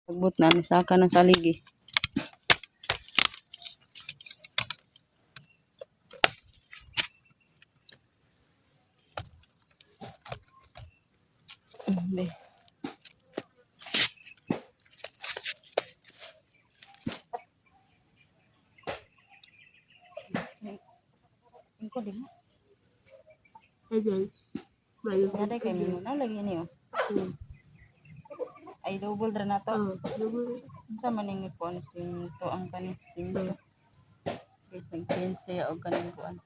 Pagbut na ni saka na saligi. Be. Ingko din. Hey guys. Bayo. Ada kay mo na lagi niyo. Ay double ra na to. Unsa man ning kuan sim to ang kani sim to. Guys nag-change og kaning kuan.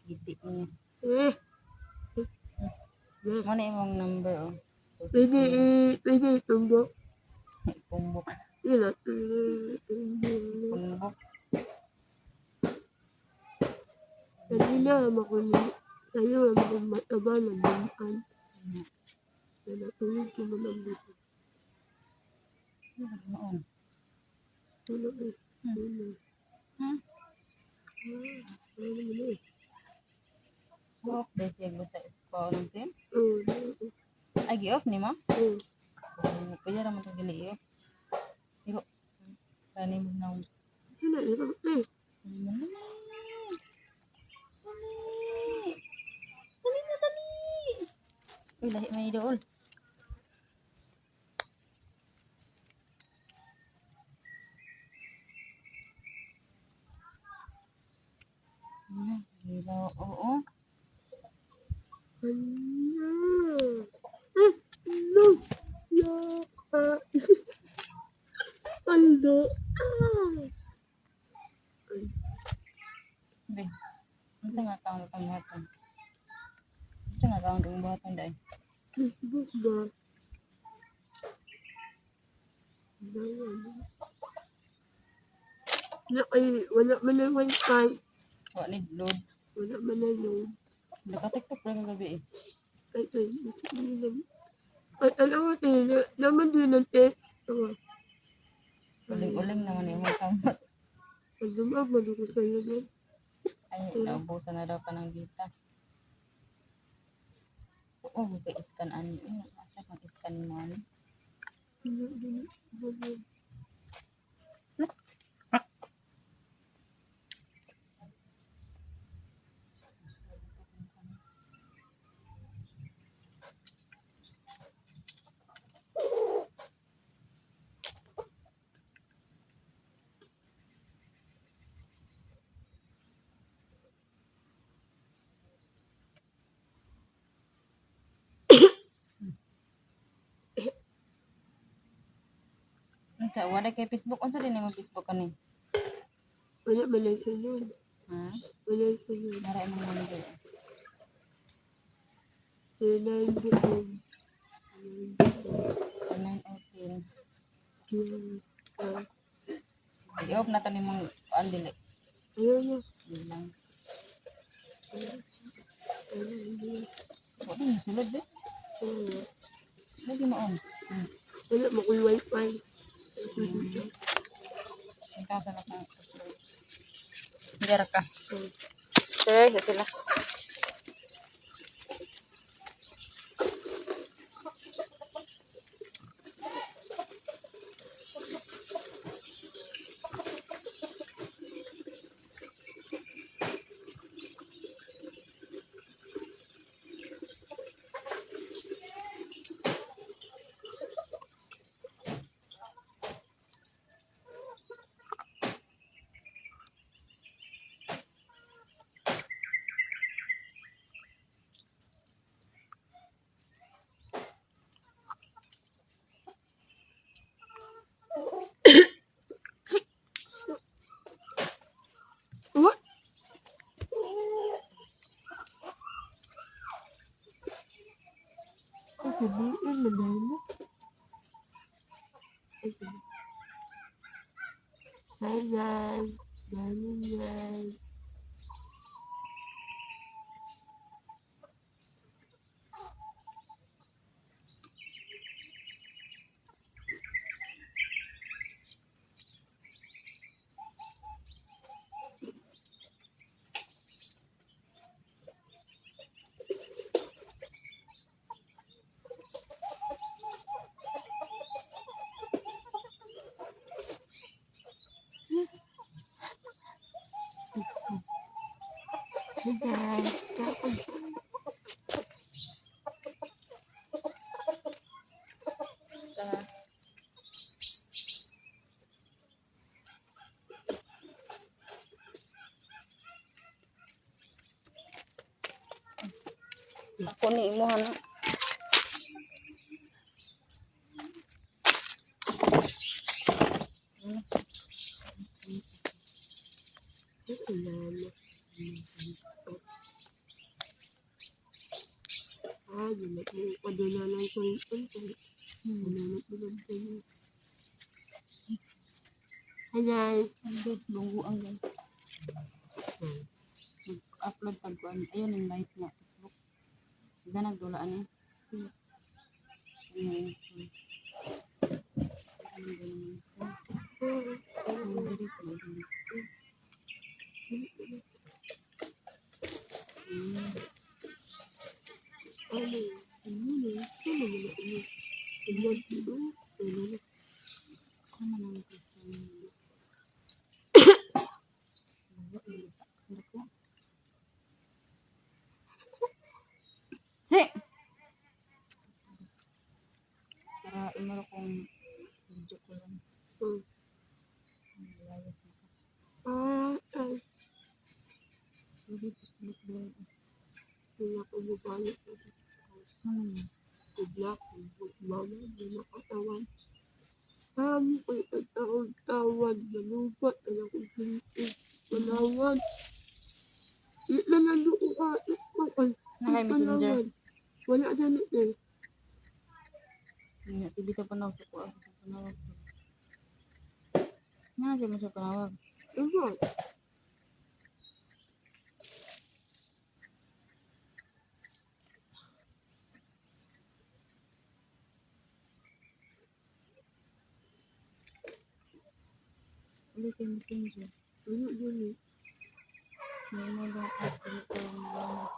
Giti niya. Mo na imong number oh. Pwede tumbok. Kumbok. Ila. Kumbok. Hindi na makunin. Tayo ang mataba ng bumaan. Natulog ko naman dito. Noon. Ano eh? Off day siya gusto sa ng sim. Oo. Ay gi-off ni mo? Oo. Pwede ra man to dili off. Pero kani mo na. Sino ito? Uy, lahi may dool. Gila, oo. Ano? Yaka. Aldo. Be. Unsa nga taon ka buhaton? Unsa nga taon ka buhaton dai? Facebook ba? Wala man na wifi. Wa ni load. Wala man na load. Naka-TikTok ra ka gabi eh. Ay, alam mo, naman din ng text. Uling-uling naman yung mga kamot. Pag dumabalo ko sa'yo doon. Ay, naubusan na daw ka ng data. Oo, mag-iskan ano. Asa kang iskan mo ano? Wala kay Facebook. Unsa din mo Facebook kani? Wala man lang sa'yo. Ha? Wala sa'yo. Mara imong number. So 9:18. I-off na to ni mong andili. Ayaw niya. Bilang. Wala yung sulod eh. Lagi mo on. Wala mo kung wifi. Ang kasa na kang hindi ka. Sir, sa sila. What? Sabihin mo dahil mo. Hi guys. Morning guys. Guys, tapos Ta- Ako ni mo ano. mama. Ginag mo pa din na lang ko yung content. Nanunod mo lang po niya. Hi guys. Ang guys, bungo ang guys. Mag-upload pag kuan. Ayun yung live niya. Facebook. Hindi nagdulaan eh. Ayun. Si! Para imaro kong video ko lang. Hindi po sa likod. Kaya ko mabalik ko. Bigla ko. Mama, hindi nakatawan. Ko'y tawad-tawad. Nalubat. Wala kong pinipig. Palawan. Di na nandoon ka. Nakay messenger. Wala sa nito eh. Sige ka panawag sa kuha. Nga siya mo siya panawag. Diba? Ulit yung messenger. Ano yun eh. May mo lang ako ko lang lang.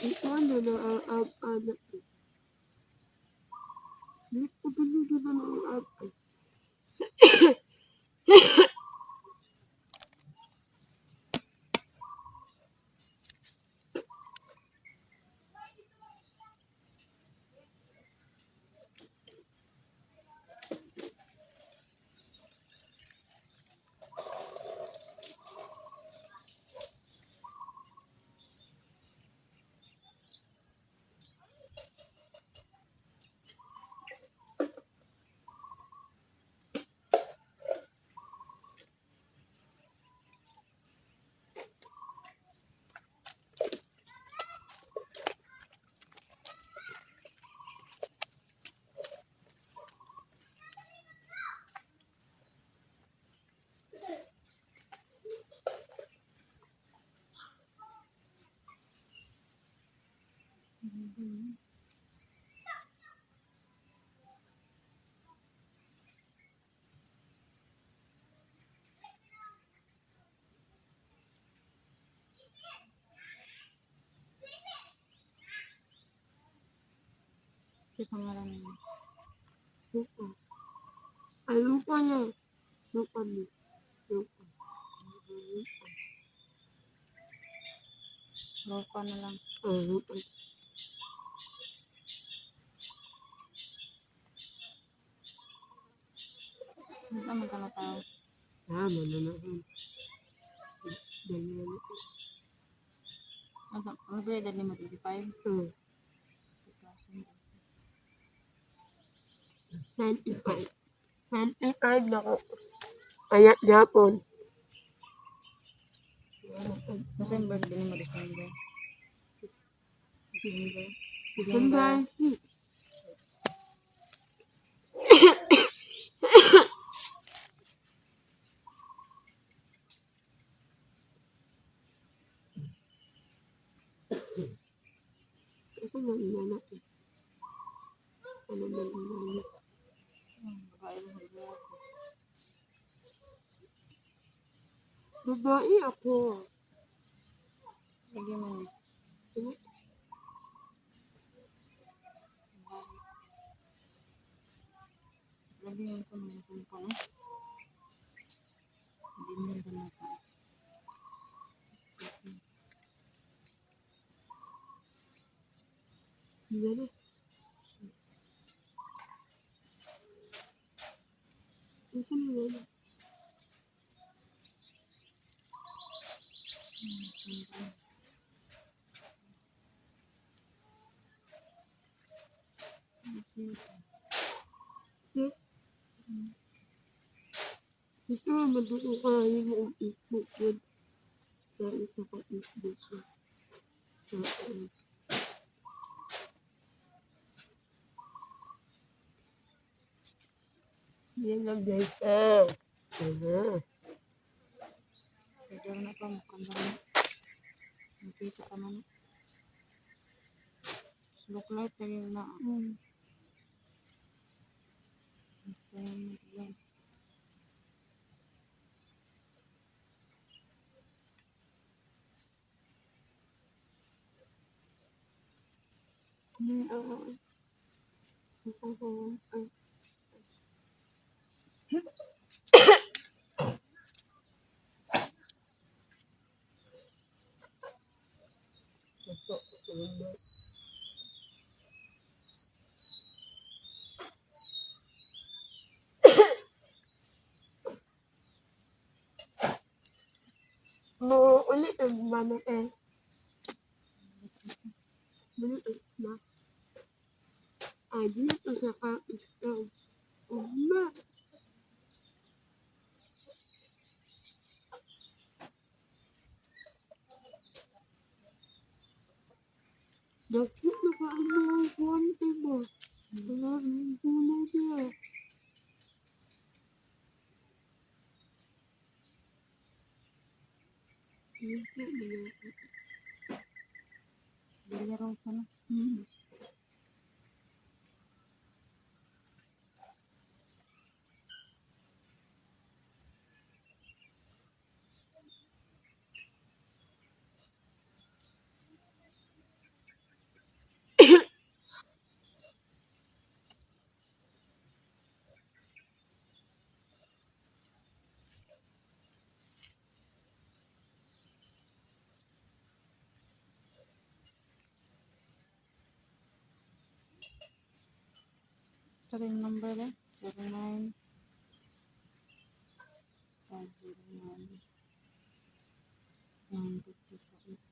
Ito ano na anak ko. Hindi ko pinili na ng app eh. Kasi pangalan niya. Lupa. Ay, lupa niya. Lupa niya. Lupa. Roka na lang. Lupa. Ano naman ka na tao? Tama na naman. Dalawa na. Ano ba yung edad ni mo? 25? 95. 95 na ako. Kaya Japon. Nasa yung birthday ni mo? December? December? December. Ako na inanak eh. Ano na inanak? Babae mo mo ako. Babae ako. Lagi mo niya. Lagi mo ito mga kumpang. Hindi mo rin natin. Ito na yan. Ito na matutukahin mo ang Facebook yun. Dahil sa ka-Facebook siya. Yan lang guys. Ano? Pwede na pa mukhang ba. Nakita ka man. Look light na yun na. Basta yun mag-light. Mo ulit ang mama eh. Ulit ma. Dito sa ka-istaw. Ma. Bakit nakaano ang konti mo? Wala rin kulay niya. Bilya Rosa na. Ito rin yung number eh. 09 509 955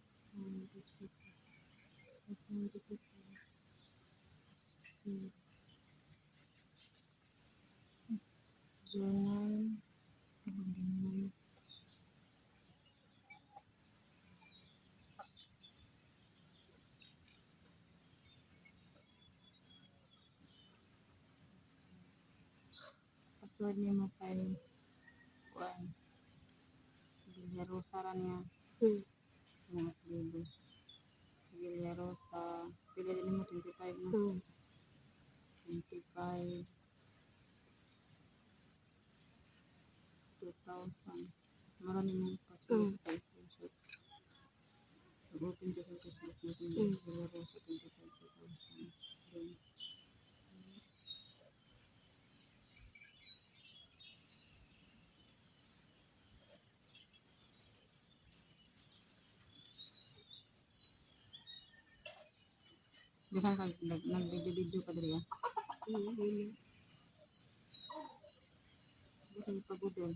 09 password niya mo kay kuan. Bilya Rosa ran nga. Mga libo. Bilya Rosa. Pila din mo 25 na. 25 2,000. Marami mong password sa Facebook. Open ko sa Facebook natin. Bilya Rosa 25 2,000. Diyan ka nag-video ka diri ah. Bukan pagudol.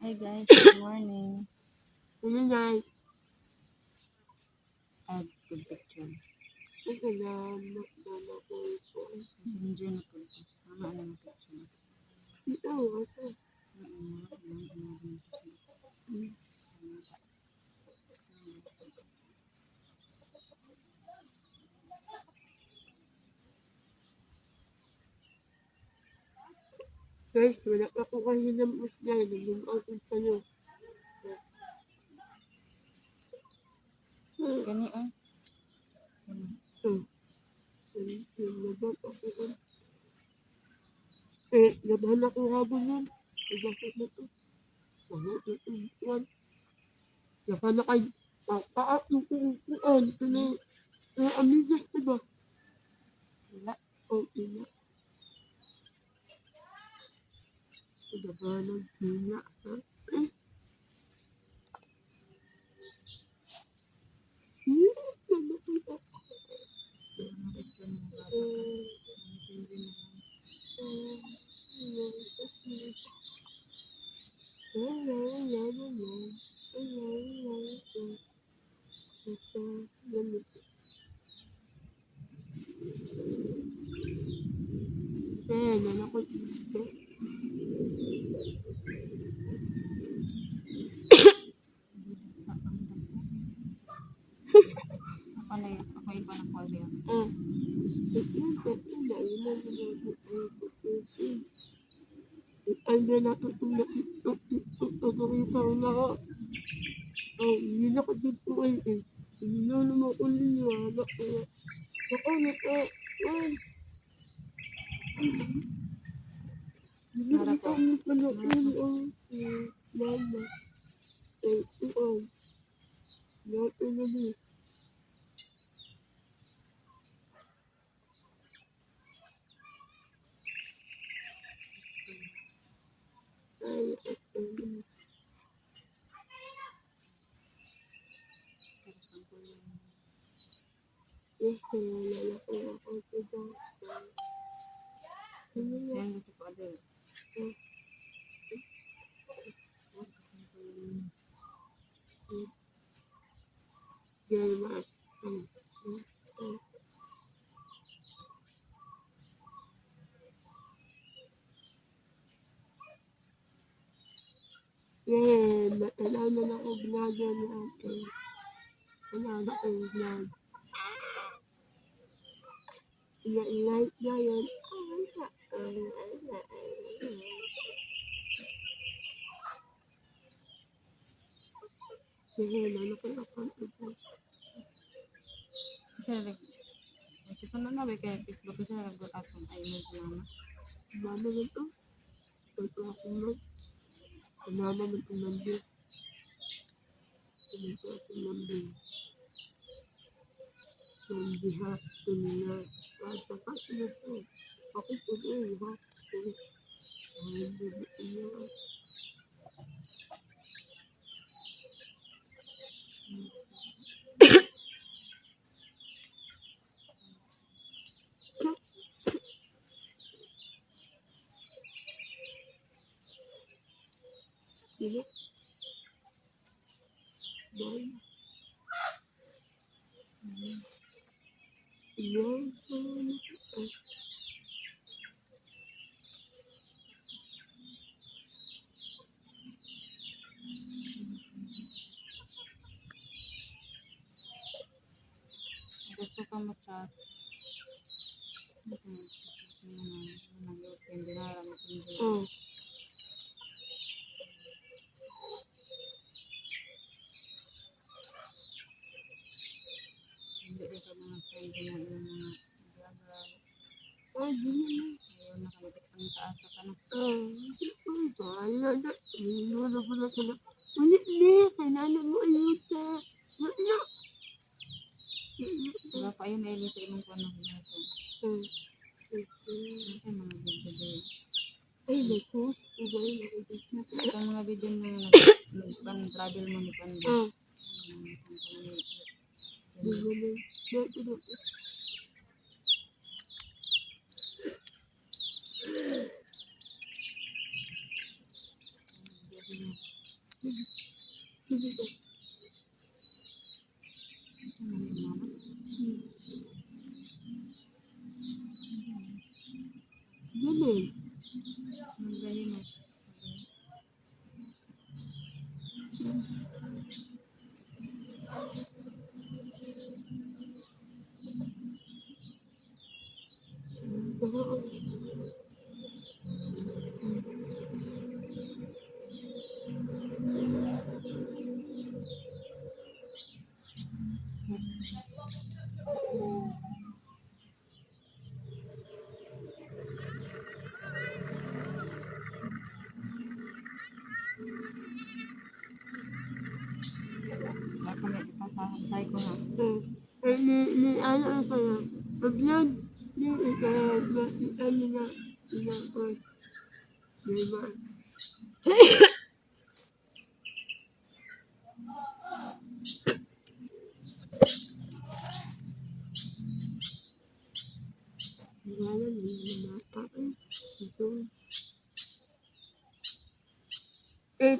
Hi guys, good morning. Add good picture. Salamat mama ko po. Messenger na po ito. Sama na ng picture. Ito, ito. Guys, wala pa po kasi ng musya. Naging open pa nyo. Gani ah. Laban ako habon nun. Bakit na to? Laban na kay paat yung kukuan. Ito na, amnesia, diba? Wala. Oo, ina. Labanan, hina. Ako na yun. Ako iba na ko yun. Ando na sa una ko. Hindi na kasi po eh. Hindi na naman ko niniwala. Ako, Para po. Mama. Yan gusto ko din. Alam na ako ginagawa ni ate. Alaga ko yung vlog. Like na yun. Kasi ito na nabi kaya Facebook kasi nag-good ako. Ay, mo sa mama. Mama na to. Ito ako na. Mama na to nandun. Ito ako nandun. Nandihat ko nila. Basta kasi na to. Ako po doon. Hindi niya. Sila. Bye. Gusto ka mo sa hindi na alam hindi. Hindi ka mga friend na yung mga vlog. Ay, di naman. Ayun, nakalipit ang taasa ka na. Diba pa yun, nailito yung kung ano ito. Ito mga video. Ay, naku. Iba yung Ito mga video na nag-travel mo ni Panda. Baka may ipasahasay ko na. Ano ang pala? Pag yan, ano na, diba? Wala na yung mata eh. Ito.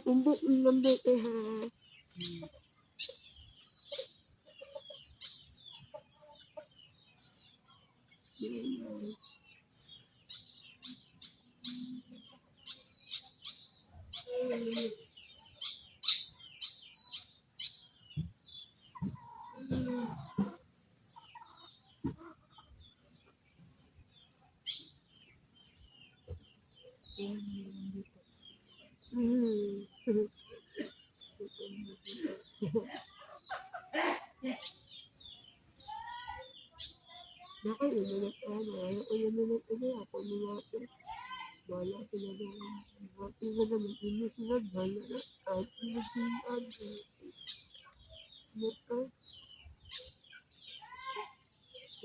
Tumbok ng lambot ha. Bakit umunat ka na? Ayaw umunat ulit ako mga wala sila na. Bakit sila naman hindi sila wala na. At pinagsimuan ko. Mata.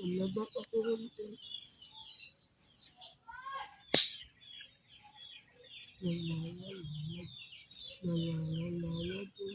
Nalabak ako rin ko. Nalalala ko.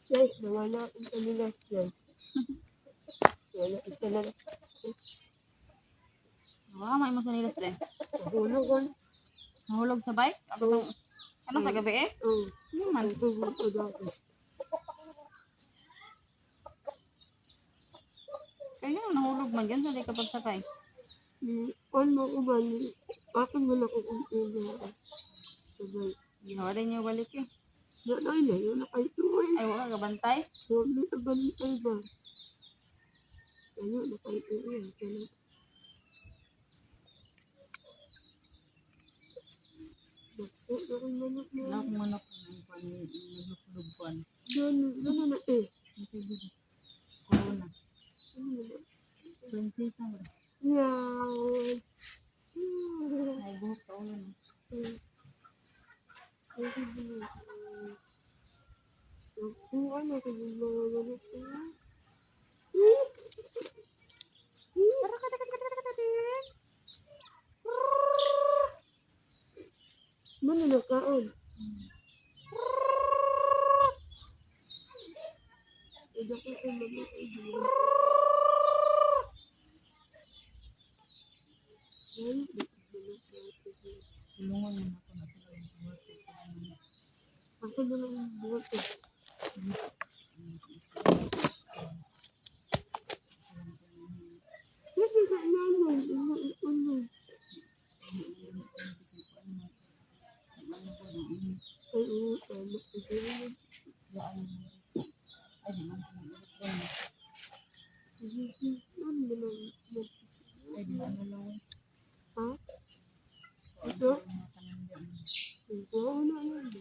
Guys, nawala ang kanila guys. Wala isa lang. May mo sa nilas din. Nahulog ko. Nahulog sa bike? Ano sa gabi eh? Oo. Ano man? Nahulog ko dati. Kaya nga nahulog man dyan, so di ka pagsakay. Ano ko ba? Akin mo na ko kung ina. Sabay. Ginawa rin niyo balik eh. Nanay na yun. Nakaituloy. Ay, wala ka bantay? So, may abantay ba? Ayun, nakaituloy. Kaya Wala akong manok ng nagluplubuan. Gano'n na eh. Corona. Prinsesa mo. Yan. Ay, buhok ka ulo na. Kung ano, kung mga ganit ko na. Mana nakaon? Ada ko sa mga kaibigan. Tulungan mo na ako na sila yung buhok. Ako na lang ang buhat eh. Kasi sa naman, ano. Ay, oo, tama. Ay, di man ko na. Ano na lang. Ay, di man lang. Ha? Ito? Oo na yan.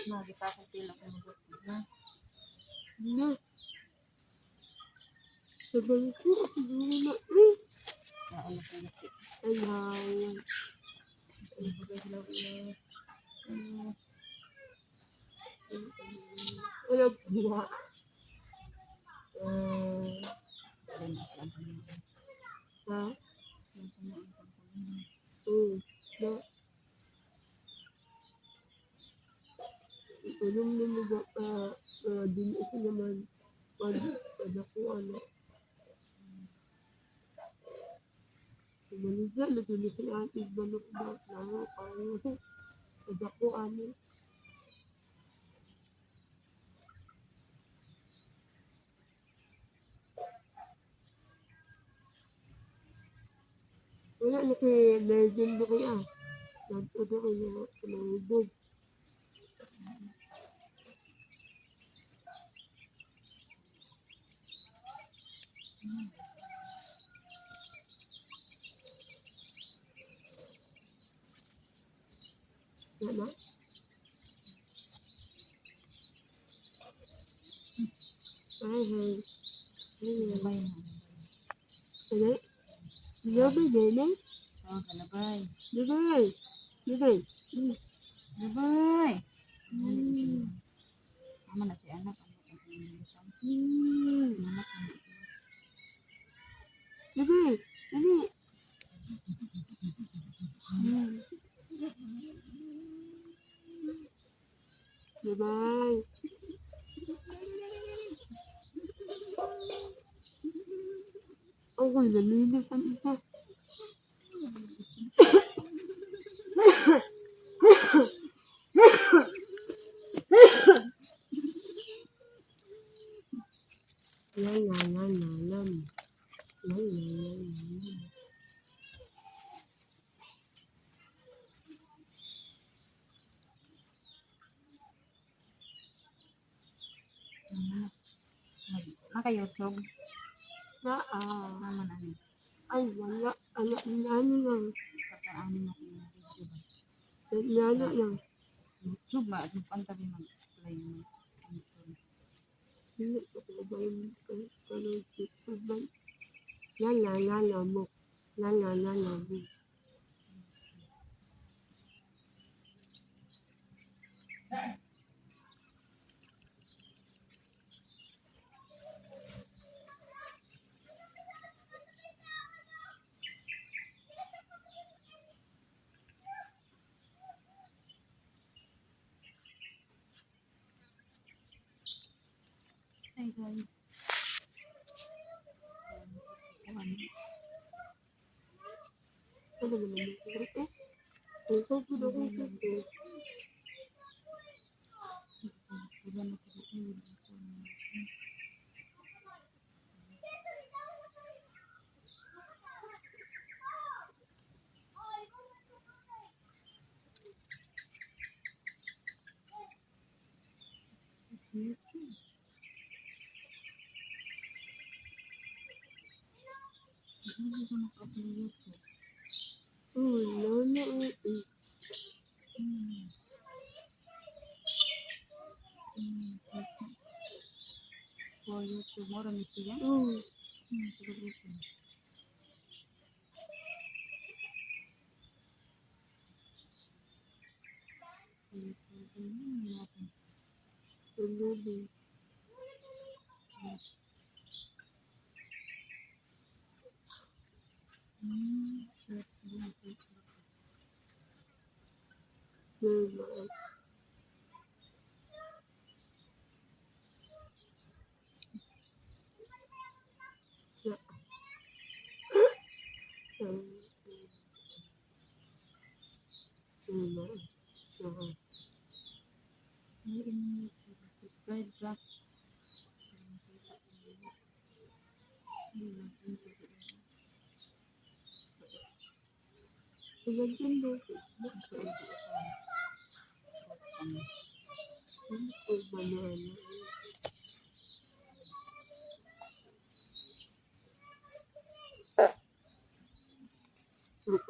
Nagita ko pila ko mag na. Na. Sabay ko, siguro na. Naon na piniti. Ayaw. Wala pula. Ha? Na. Ikulong na din ito naman. Padakuan. Manisa, natulis si ating balok ba? Lalo, parang padakuan. Wala na kay legend na kaya. Nagtado ko na pinahubog. Wala. Ay, hey. Labay na. Ano? Labay din eh. Oh, kalabay. Labay. Labay. Labay. Mama na si anak. Anak na. Labay. Ano? Labay. Okay, nalinis ang isa. Lalam. Naka-YouTube. Saan? Mama na ni. Ay, wala. Anak nilano lang. Pagkaanin mo kung video ba. Nilano lang. YouTube ba? At magpantabi mag-play mo. Hindi ko ba yung panood. Lala mo. Hi guys. Ano naman yung ito? Ito po na ko ito. Lala ito. For YouTube mo rin siya. Siguro ito. Subscribe ka.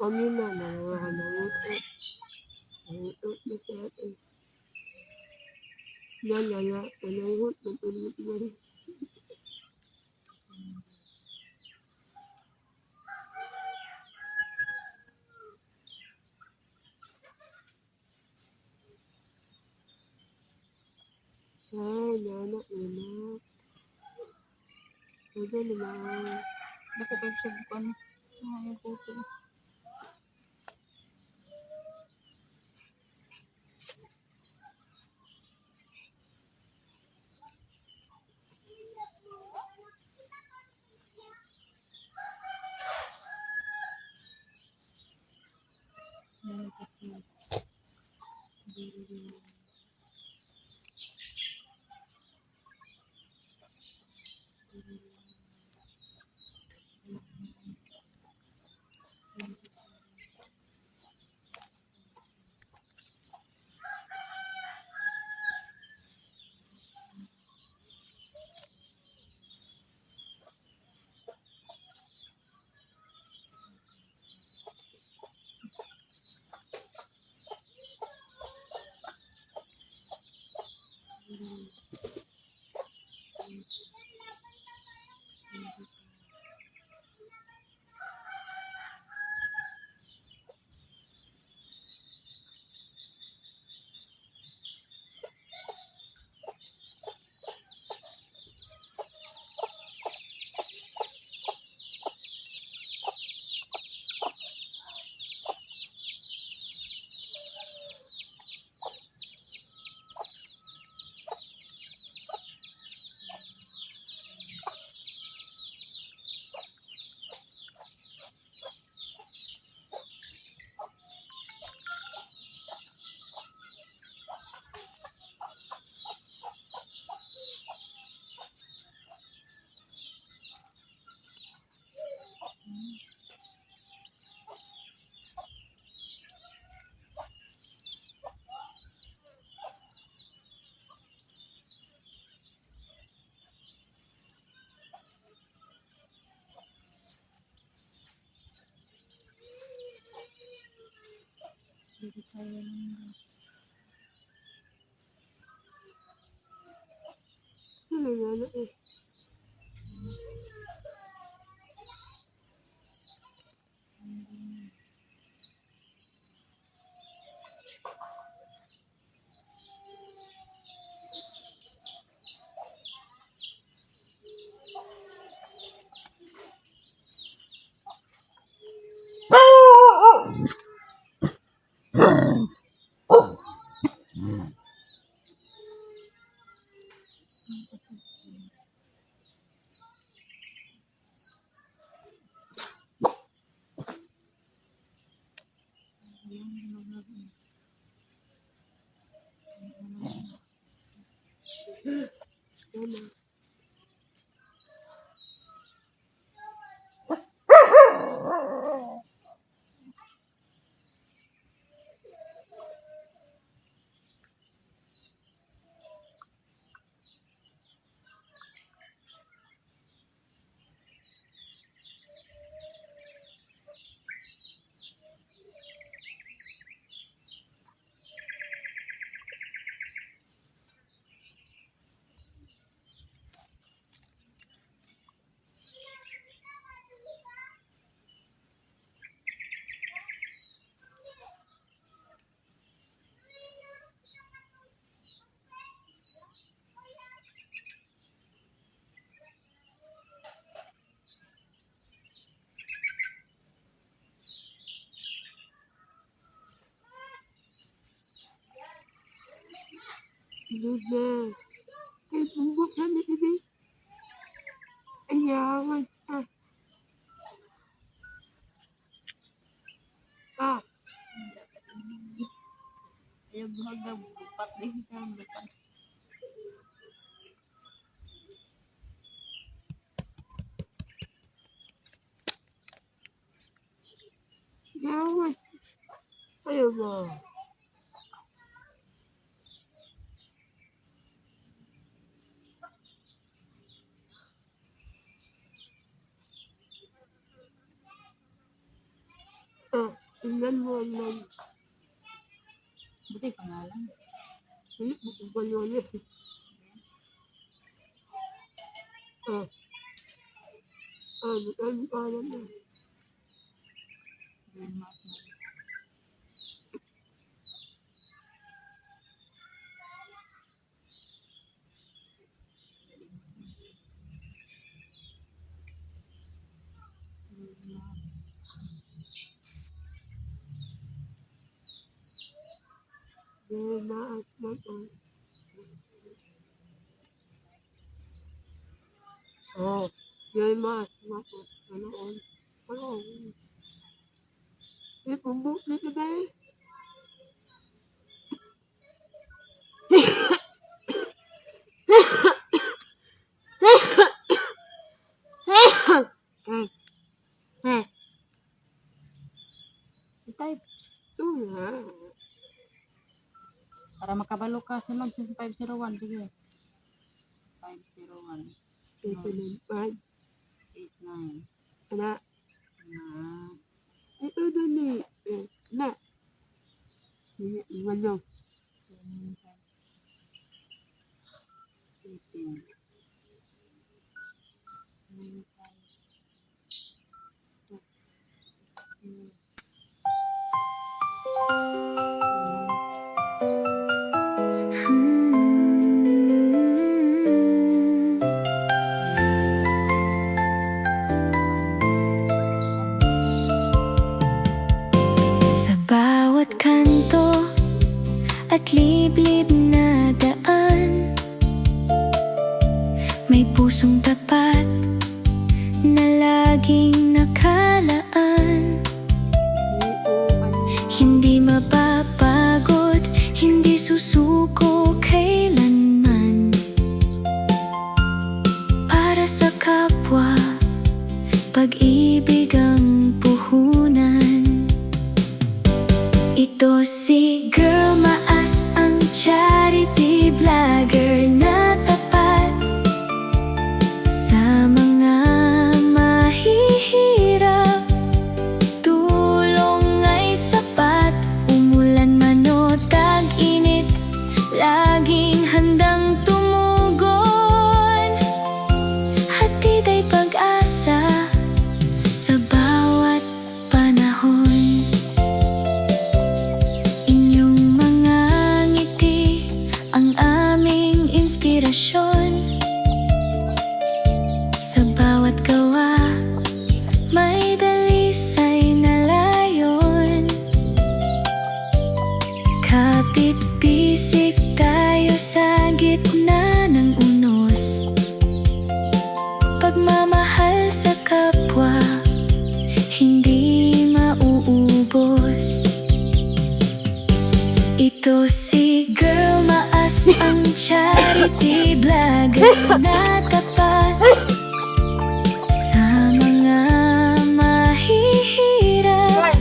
Kami na nangangalangot. Nangangot na sa atin. Nangangot. Natulog na rin. Ito naman. Dako kay sugpan. Ay puto. Yan kasi. Dito tayo lang. Ano eh. Ano. Lusa. Ay, bubok na ni Ibi. Ayawan. Ah. Ayaw buhaga. Bupat din ka. Bupat. Ayawan. Ayaw ba? Ah. Tingnan mo lang. Buti pangalan. Hindi, bukong ulit. Ah. Ano na. Green mouse na. Maas na po. Oh, maas na po. Ano? Pumbu dito ba eh? I-type. Nga. Para makabalo ka sa mag 501. Sige. 501. 895. 89. Anak. Na. Ito doon eh. Na. Iwan nyo. 18. Sa bawat kanto at liblib na daan, may pusong tapat na laging nakalaan. Hindi mapapagod, hindi susuko kailanman. Para sa kapwa, pag-ibig ang puhunan. Ito si Girl Maas, ang charity vlogger na tapat sa mga mahihirap. Tulong ay sapat, umulan man o tag-init, laging handang tumugon. Hatid ay pag-asa sa bawat panahon. Inyong mga ngiti ang aming inspirasyon. Sa bawat gawa may dalisay na layon. Kapit-bisig tayo sa gitna ng unos. Pagmamahal sa kapwa, hindi mauubos. Ito si Girl Maas, ang charity vlogger na tapat sa mga mahihirap.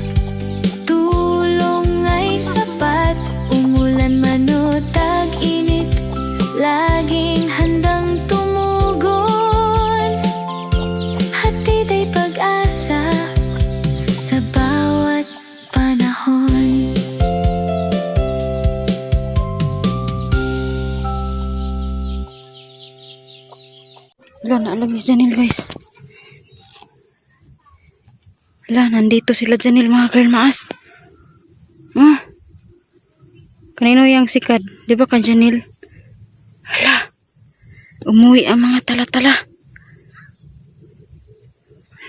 Tulong ay sapat, umulan man o tag-init, laging handang tumugon. Hatid ay pag-asa sa bawat panahon. Wala, naalagay si Janelle, guys. Wala, nandito sila Janelle, mga Girl Maas. Kanino yung sikad? Di ba ka Janelle? Wala, umuwi ang mga tala-tala.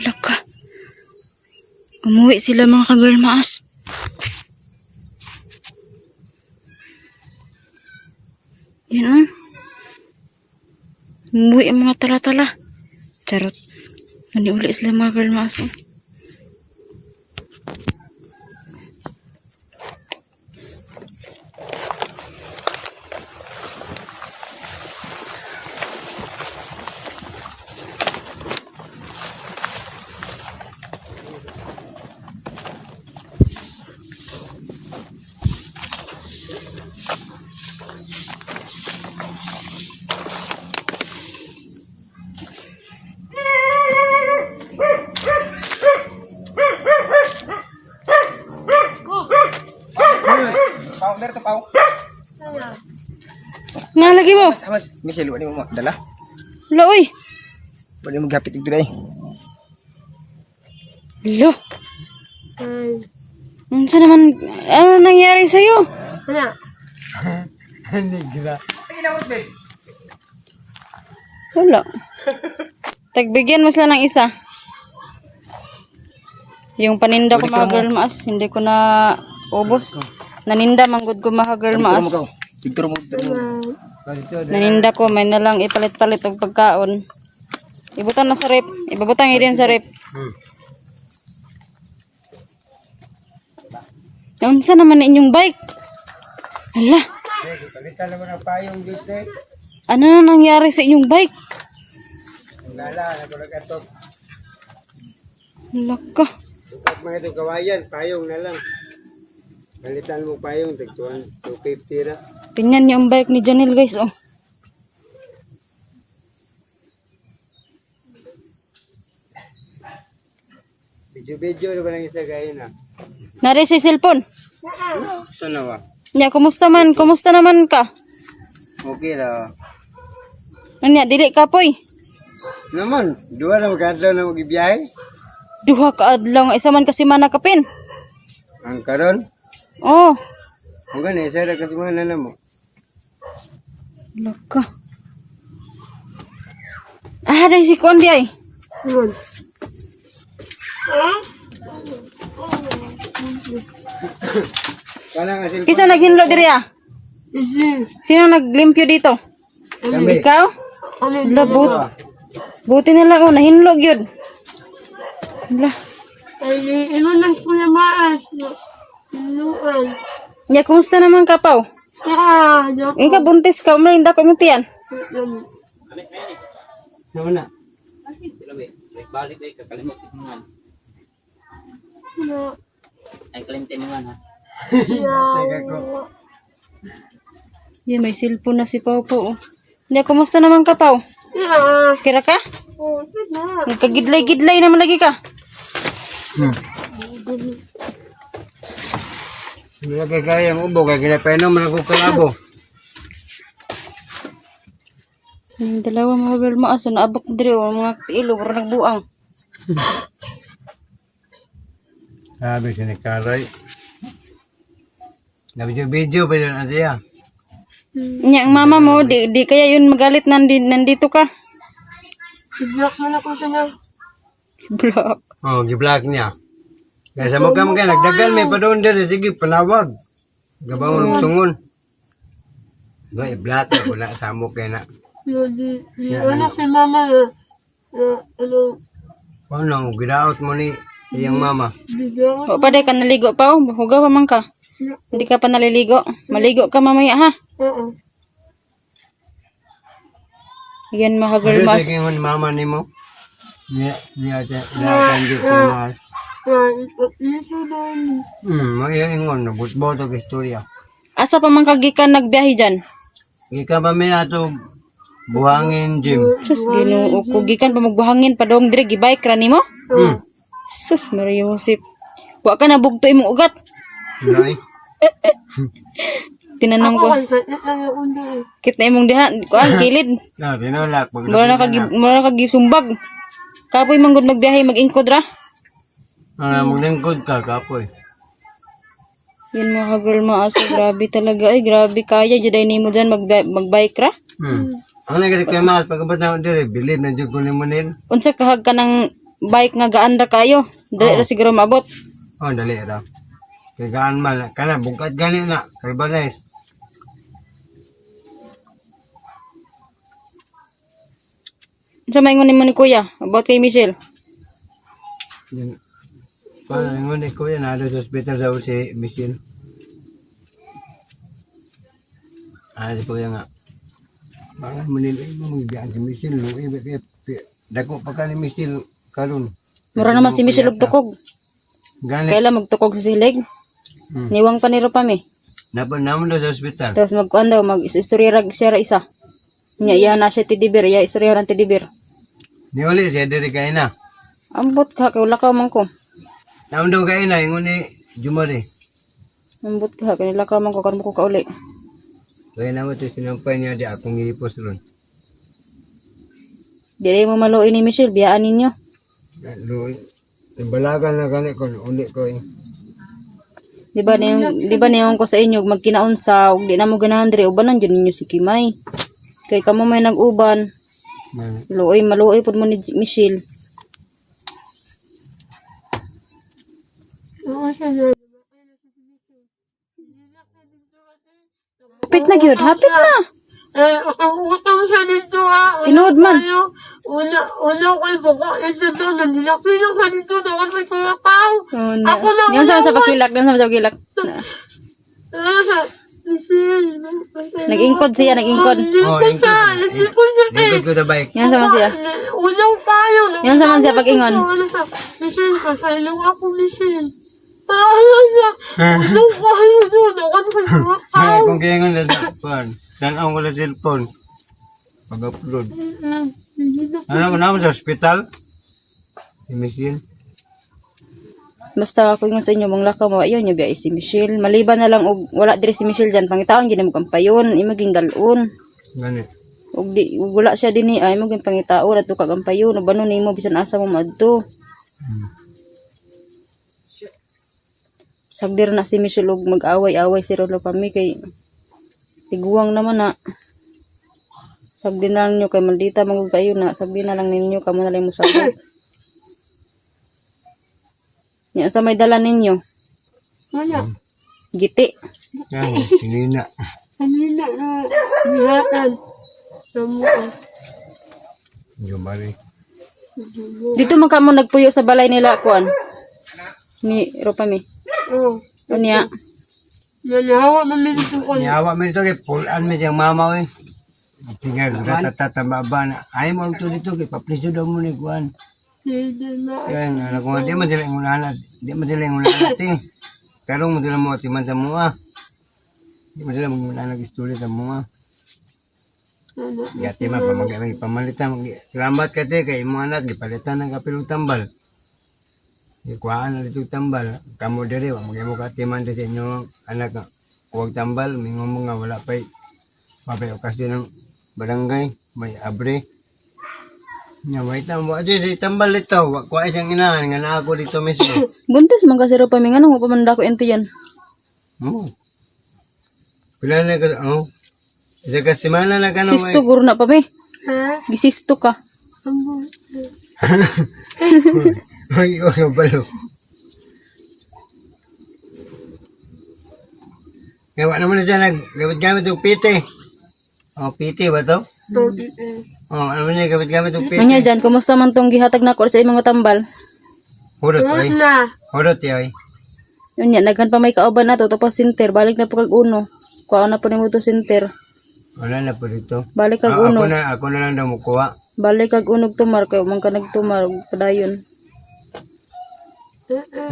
Wala ka. Umuwi sila, mga ka-Girl Maas. Yan umuwi ang mga tala-tala. Charot. Mani uli sila, mga Girl Maas. Pau, meron ka pau. Nga lagi mo. Mas, Michelle, wala mo makadala. Wala, uy. Wala mo maghapit ito dahil. Lo. Ay. Ano naman, ano nangyari sa'yo? Anak. Hindi, gira. Ay, inawat din. Wala. Tagbigyan mo sila ng isa. Yung paninda ko, mga Girl Maas, hindi ko na ubos. Naninda manggod ko mga girl maas. Picture mo. Naninda ko may nalang ipalit-palit og pagkaon. Ibutan na sa rep. Ibabutang din sa rep. Unsa naman na inyong bike? Hala, Palitan naman ang payong dito. ano na nangyari sa inyong bike? Nala, nagkatog. Hala ka. At mga ito kawayan, payong na lang. Palitan mo payong, tagtuan, 250 na. Tingnan niyo ang bike ni Janelle guys. Oh. Video-video na ba lang isa kayo na? Nari sa cellphone. Ito na ba? Nya, kumusta man? Kumusta naman ka? Okay na. Nya, dili ka poy. Naman, dua na magkadlaw na mag-ibiyahe. Duha ka adlaw nga isa man kasi manakapin. Ang karon, Oh, ang gani, isa na kasi mga na mo. hala ka. Ah, dahil si Kondi ay. Yun. Kala nga sila. Kisa naghinlo diri ah? Isi. Sino naglimpyo dito? Kami. Ikaw? Ano yun? Hala, buti na lang oh, nahinlog yun. Hala. Ay, inunan ko na maas. Inunan. Nya, kumusta naman ka Pao? Joke. Ikaw buntis ka, umay hindi ko mo tiyan. Naman na. Balik ay kakalimot mo ay kalimtin mo ha. Teka ko. Yan, may cellphone na si Pao po. Oh. Nya, kumusta naman ka Pao? Yeah. Kira ka? Oh, sige. Nagkagidlay-gidlay naman lagi ka. Hindi na kaya kaya ang ubo, kaya kinapeno man ako kalabo. Yung dalawa mga girl maaso, naabot na diri o mga ilo, parang nagbuang. Sabi si ni Karoy. Video pa yun siya. Nya, ang mama mo, di kaya yun magalit nandito ka. I-block mo na ko sa nang. Block. Oh, gi-block niya. Kaya sa mukha mo kaya, nagdagan may pa doon din. Sige, panawag. Gabaw ng sungon. Ba, i-block ako na sa mo kaya na. Ano si mama na, ano, Paano, gidaot mo ni iyang mama. bigyan O pa ka naligo pa o, hugaw pa man ka. Hindi ka pa naliligo. Maligo ka mamaya ha. Oo. Yan mga girl Ano mas. tingin mo ni mama ni mo? Niya dito mas. Ito na Maiyingon, nabutboto ka istorya. Asa pa man kagikan nagbiyahe dyan? Ika ba may ato buhangin, Jim? Sus, ginoo ko. Gikan pa magbuhangin pa dong dire, gibike ra nimo? Sus, Maria Josep. Wa ka na bugto imong ugat. Nay, Tinanong ko, sakit lang yung undo eh. kit na imong diha, kuan kilid. tinulak. Mura na kagisumbag. Kapoy manggod magbiyahe mag-ingkod ra. Maglingkod ka, kapoy. Yan mga girl maaso, grabe talaga. Ay, grabe kaya. Jaday nimo dyan magbike ra. Ang nagkita kayo mahal, pagkabat na ako dire, bilib na dyan ko ni mo nil. Unsa kahag ka ng bike nga gaan ra kayo. Dali ra siguro maabot. Oh, dali raw. Kaya gaan mal, kana, bungkat gani na, kay Banais. Unsa maingon nimo ni kuya? About kay Michelle. Yan. Paano yung ni kuya, nado sa hospital sa si Michelle. Si kuya nga. Baka manilay mo, magbiyan si Michelle. Dako pa ka ni Michelle karon. Mura naman si Michelle og tukog. Gani. Kaila magtukog sa silig. Niwang pa ni Ropami. Naman daw sa hospital. Tapos magkuan daw, mag-istorya siya ra isa. Nya iya na siya tidibir, iya istorya ran tidibir. Ni uli, siya diri kayo na. Ambot ka, kay wala ka man ko. Naman daw kayo na, yung ni Jumari. Ambot ka, kay wala ka man ko, karon mo ko kauli. Kaya naman ito sinampay niya di akong ipos ron. Dili mo maluoy ni Michelle, biyaan ninyo. Luoy. Balagan na gani ko, uli ko eh. Di ba niyong ko sa inyo, magkinaon sa, di na mo ganahan diri, ubanan dyan ninyo si Kimay. Kay kamo may nag-uban. Maluoy pod mo ni Michelle. Oo, siya na. Hapit na gyud, hapit na. Ang utang siya dito Tinood man. Una ko yung baba. Isa doon, nandilak-lilang siya dito. Doon may sulakaw. Oh, Ako na yan sa pakilak, yan sa pakilak. Nag-ingkod siya, nag-ingkod. Lingkod siya. Lingkod siya. Lingkod ko na bike. Yan sa man siya. Unaw kayo. Yan sa man siya pag-ingon. Michelle, kasailaw ako, Michelle. Unaw kayo doon. Ako na may sulakaw. Kung kaya nga nalapan, tanaw ko na cellphone. Pag-upload. Ano ko naman sa hospital? Si Michelle. Basta ako yung sa inyo, mga lakaw mo, ayun, yung biya si Michelle. Maliban na lang, og wala diri si Michelle dyan, pangitaon, gina mo kampayon, imaging dalon. Gani. Ug wala siya din ay mo pangitaon at tukag kampayon, ug banon nimo bisan asa mo maadto. Sagdir na si Michelle og mag-away-away si Rolo Pami kay tiguang naman na. Sagdi na lang nyo kay maldita magug kayo na, sagdi na lang ninyo kamo na lang mo sagot. Yan sa may dala ninyo. Ano? Giti. Yan, sinina. Kanina na nihatan. Namuha. Jumari. Dito man ka mo nagpuyo sa balay nila kuan. Ni Ropami. Oo. O niya. Nanahawa man dito ko. Niyawa mo dito kay pulan mo siyang mama eh. Tinggal, ratatatambaba na. Ay mo ito dito kay papliso daw mo ni Kuan. Hindi na. Yan, anak ko, di man sila yung ulanat. Di man sila yung ulanat eh. Karong mo sila mo atiman sa mga. Di man sila mag-ulanat istulit sa mga. Yati man, pamalitan. Salamat ka te, kay mga anak, gipalitan ng kapilong tambal. Ikuhaan na dito tambal. Kamu diri, mag-imo ka atiman sa inyo anak nga. Huwag tambal, mingo mo nga wala pa'y papay okas din ng barangay, may abre. Nga, wait na mo. Adi, si tambal ito. Kuha isang inahan. Nga na ako dito mismo. Buntis man kasi Ropami nga nang pamanda ko ento yan. Oo. Pila na ka, oh. Isa ka simana na ka na Sisto guro na pa be. Ha? Gisisto ka. Ay, oh, balo. Gawa naman na dyan, gamit-gamit yung pite. Oh, pite ba to? Oh, ano na gamit-gamit yung pite? Anya dyan, kumusta man tong gihatag na ko sa imong mga tambal? Hurot, ay. Na. Hurot, ay. Yun yan, naghan pa may kauban na to, tapos sinter, balik na po kag uno. Kuha na po ni mo to sinter. Wala na po dito. Balik kag Ah, uno. ako na lang daw mukuha. Balik kag unog tumar, kayo man ka nagtumar, padayon.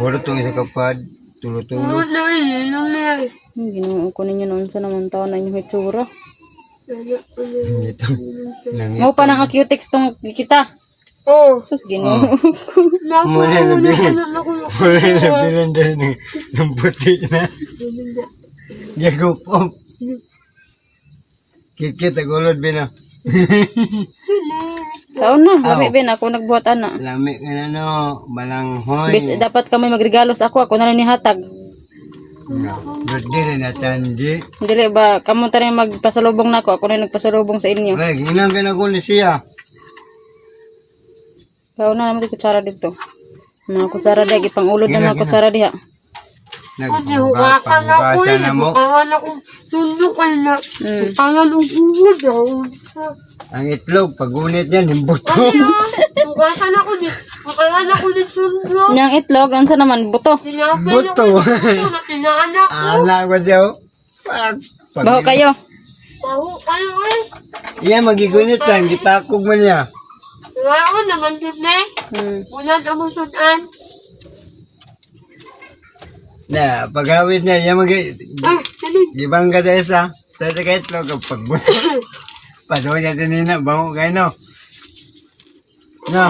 Hurot tong isa kapad. Tulo-tulo. Oo na eh. Ilang na yan. Ginoo ko ninyo noon sa naman taon na inyong hitsura. Ito. Nangit. Mo pa nang acutics tong kita. Oo. Sus, ginoo. Naku. Muna na bilhin. Naku. Wala na bilan dahil ng puti na. Gago po. Kikit, agulod bina. Taon na, lami ben, ako nagbuhat ana. Lami ka na no, balanghoy. Bis, dapat kami magregalo sa ako na lang nihatag. Birthday na natanji. Dili ba, kamo ta rin magpasalubong na ako na nagpasalubong sa inyo. Ay, ginang ka na ko ni siya. Taon na naman kutsara dito. Mga kutsara diha, ipangulod na mga kutsara diha. Kasi hukasan ako eh. na mo. Hukasan ako. Sundok ka na. Hukasan ng ugod. Ang itlog, pagunit yan, yung buto. Hukasan ako di. Hukasan ako di sundok. Yang itlog, ansa naman, buto. Buto. Tinaanak ko. Anak ko siya. Baho kayo. Baho kayo eh. Iya, magigunit lang, gipakog man niya. Wala ko naman sila. Unad ang sudan. Na, paghawid niya, iya Dali. gibang ka dahil sa ka itlog, ang pagbuto. Pado niya tinina, bango kayo no. No.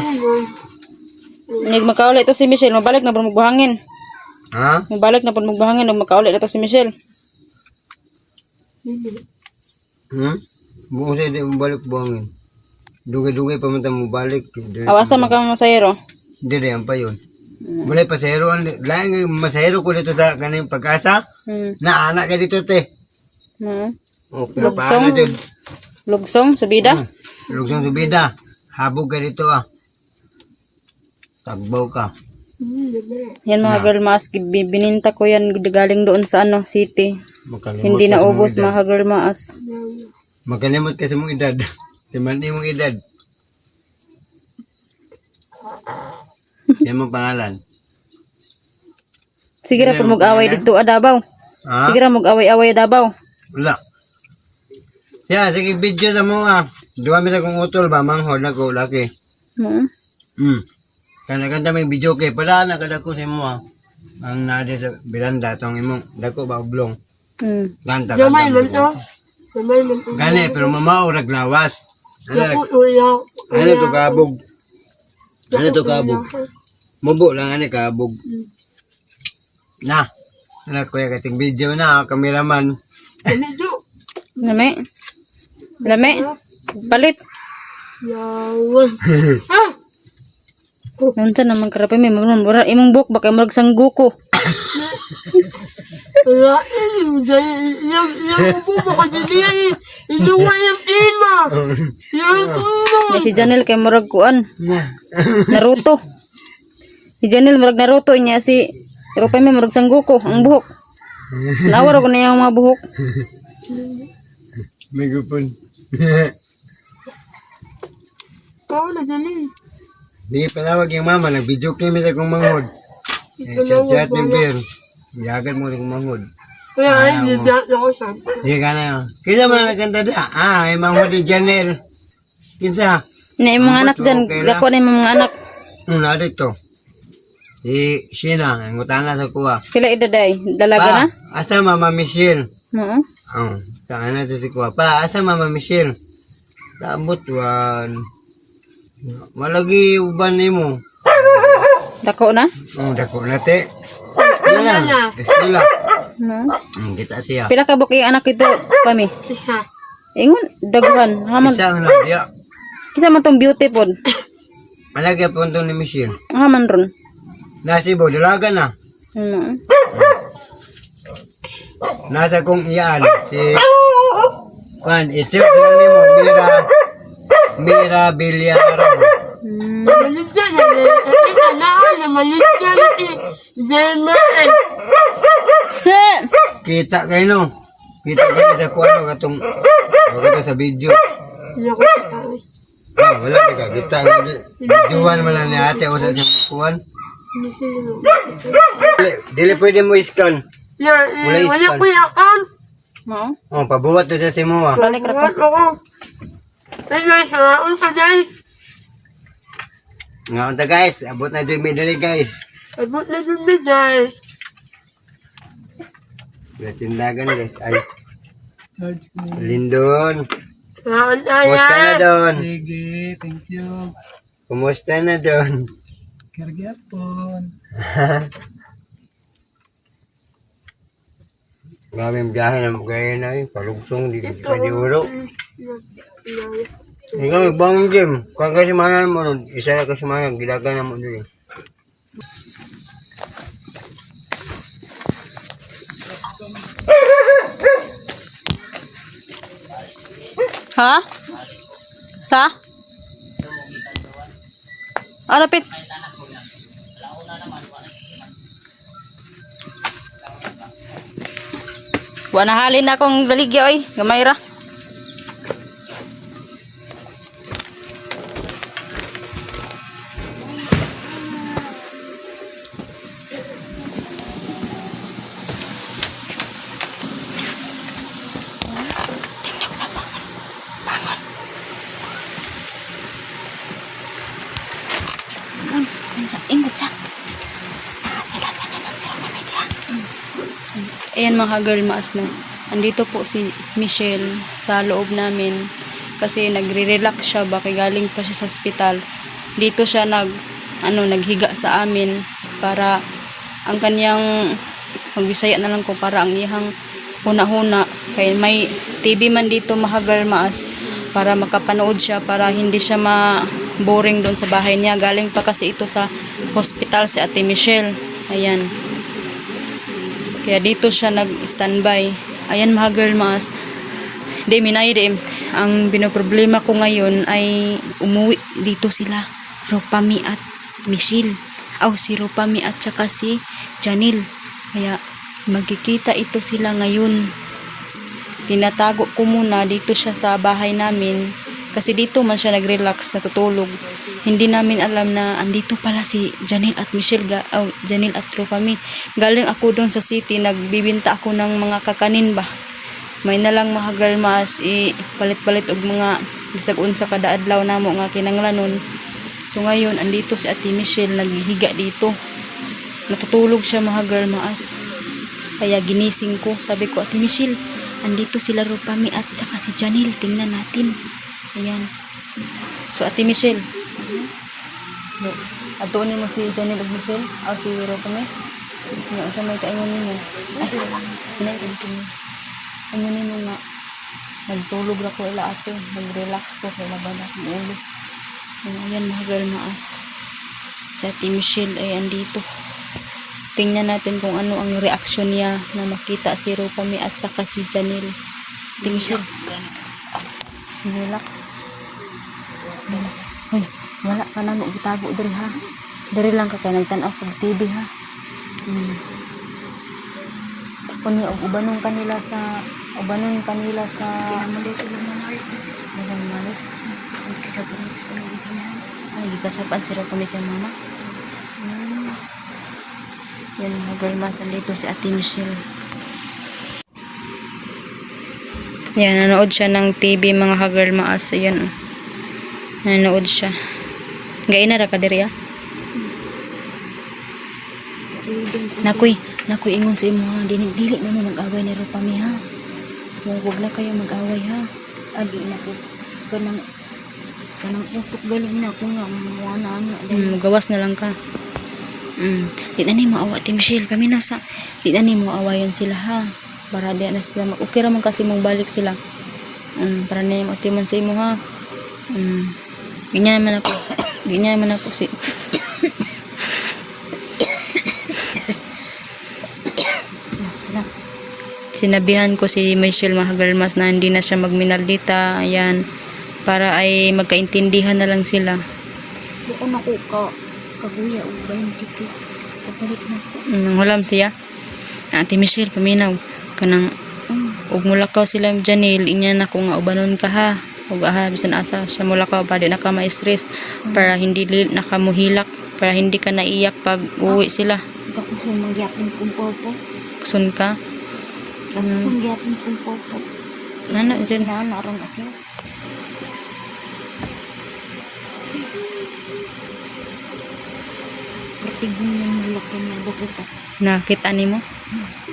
Nig makauli to si Michelle, mabalik na po magbuhangin. Ha? Mabalik na po magbuhangin, makauli na to si Michelle. Buong siya, di mo balik buhangin. Dugay-dugay pa man tayo mo balik. Awasa man ka masayero. Hindi rin pa yun. Wala pasahero. Laing masahero ko dito sa kanang pag-asa. Na anak ka dito te. O, pero paano dito? Lugsong, subida. Lugsong subida. Habog ka dito ah. Tagbaw ka. Yan mga girl maas, bininta ko yan galing doon sa ano, city. Makalimot Hindi ka na sa mong ubos edad. mga girl maas. Makalimot ka sa mong edad. Simandi mong edad. Yan mong pangalan. Sige ra Ano pud yung mag-away pangalan? dito Adabaw. Ha? Sige ra mag-away-away Adabaw. Wala. Siya, sige video sa mga. Duwa mi sa kong utol ba, manghod na ko, laki. Hmm. Kanta may video kay pala na kada ko sa mga. Ang nade sa biranda, tong imong, dako ba oblong. Kanta, Gamay man to. kanta. Gamay man to. Gani, pero mamao, naglawas. Ako, uya. Ano to kabog? Ano to kabog? Mubo lang ani kabog. Na. Ano kuya kating video na, kameraman. Ganito. Lami. Lami. Palit. Yawan. Ah! Nunsa naman karapay may mura imong buhok baka murag sangguko. Wala, yung upo mo kasi niya, inuwa yung plima. Yung upo. May si Janel kay murag kuan. Na. Naruto. Si Janel murag Naruto niya si karapay may murag sangguko ang buhok. Nawara ko na yung mga buhok. May gupon. Oo, nasanin. Di palawag yung mama, nag-video kami sa kong manghod. Chat ni Bir. Yagan mo rin manghod. Kaya ay, bibiyat ako siya. Di ka na yun. Kisa mo na nagkanta da. Ay manghod ni Janel. Kinsa? Na yung mga anak dyan, Okay na. gako na yung mga anak. Na dito. Si Sheena, ang utana sa kuha. Kila idaday, dalaga na? Asa Mama Michelle? Oo. Oh, saan na si kuha. Pa, asa Mama Michelle? Sabot wan. Malagi uban ni mo. Dako na? Dako na te. Eskwela. Eskwela. No. Kita siya. Pila ka buki anak ito, Pami? Isa. Ingon, daguhan. Haman, Isang na dia. kisa man tong beauty pod. Malagi punto ni Michelle. Haman ron. Nasibo, dalaga na. No. Nasa kong iyaan. Si... Kwan, itip ni mo. Mira Bilyaro. Malit siya, isa na ako, malit siya. Zema, ay. Se! Kita kayo no. Kita kayo sa kuwan katong katong sa video. Hindi ako sa tayo. Wala ka. Kita nga videoan man lang ni ate o sa kuwan. Hindi sila. Dili pwede mo iskan. Wala ko yung account. No. Oh, pabuhat to sa mo ah. Balik ra Wala ko. ko. Ay, guys, wala sa guys. Nga unta guys, abot na dyan medali guys. Abot na dun na guys. Tindagan guys. Ay. Lindon. Saan Kumusta na yan? doon? Sige, thank you. Kumusta na doon? Kargyapon. Grabe yung biyahe na magaya na yun. Palugsong, di pwede ulo. Ikaw, ibang game. Kung kasimanan mo nun, isa na kasimanan, gilaga na mo nun. Ha? Sa? Arapit. Buwan na halin akong baligya oy, gamay ra. Ingot siya. Sila dyan na lang sila mamaya. Ayan mga girl maas no. Andito po si Michelle sa loob namin kasi nagre-relax siya baka galing pa siya sa ospital. Dito siya naghiga sa amin para ang kanyang magbisaya na lang ko para ang iyang huna-huna kay may TV man dito mga girl maas para makapanood siya para hindi siya boring doon sa bahay niya. Galing pa kasi ito sa hospital si Ate Michelle. Ayan. Kaya dito siya nag-standby. Ayan mga girl mas. Ang binoproblema ko ngayon ay umuwi dito sila. Ropami at Michelle. si Rupami at saka si Janil. Kaya magkikita ito sila ngayon. Tinatago ko muna dito siya sa bahay namin kasi dito man siya nag-relax, natutulog. Hindi namin alam na andito pala si Janil at Michelle, Janil at Rupami. Galing ako doon sa city, nagbibinta ako ng mga kakanin ba. May nalang mga galmas, palit-palit og mga bisag unsa kada adlaw namo nga kinanglanon. So ngayon andito si Ate Michelle naghihiga dito. Natutulog siya mga galmas. Kaya ginising ko, sabi ko, Ate Michelle, andito sila Rupami at saka si Janil, tingnan natin. Ayan. So Ate Michelle, atuunin mo si Janil at Michelle o si Rupami. Nga sa may kaingon ninyo. Ay, sama. Ano nino nga, nagtulog na ko ila ate, nag-relax ko kay labada ng ulo. Ayan mga galmaas, si Ate Michelle ay andito. Tingnan natin kung ano ang reaksyon niya na makita si Rupami at saka si Janil. Ate Michelle, nilak. Hoy, wala ka na mag-itago diri ha. Diri lang ka kaya nagtanaw pag TV ha. Kunya ubanon kanila sa Kinamulit ko lang ng heart. Dagang malit. Nagkasabot ko lang ng ginahan. Ay, gikasapan si Rupami sa mama. Yan mga girlmas, andito si Ate Michelle. Yan, nanood siya ng TV mga ka-girlmas. Ayan, nanood siya. Gaya na ra ka diri ah. Nakoy ingon sa imo ha. Dili na mo mag-away ni Rupami ha. Huwag na kayo mag-away ha. Adi na ko. Kanang utok galing na ko nga. Mga na. Gawas na lang ka. Di na ni mo awa Ate Michelle. Kami nasa. Di na ni mo awayan sila ha. Para di na sila. Okay raman kasi mong balik sila. Para na yung utiman sa imo ha. Ganyan naman ako si sinabihan ko si Michelle mga galmas na hindi na siya magminaldita. Ayan, para ay magkaintindihan na lang sila. Bukon ako kaguya o ganyan titi. Kapalit na ko. Hulam siya. Ate Michelle, paminaw kanang ug mulakaw sila Janil, inya na ko nga ubanon ka ha. Ug bisan asa siya mulakaw para di na ka ma-stress, para hindi na ka muhilak, para hindi ka naiyak pag uwi sila. Ako sa mangyapin kong popo. Sun ka. Ako sa mangyapin kong popo. Ano dyan? Naanaran ako. Pertigun yung mulak ko niya. Bakit ako? Nakita ni mo?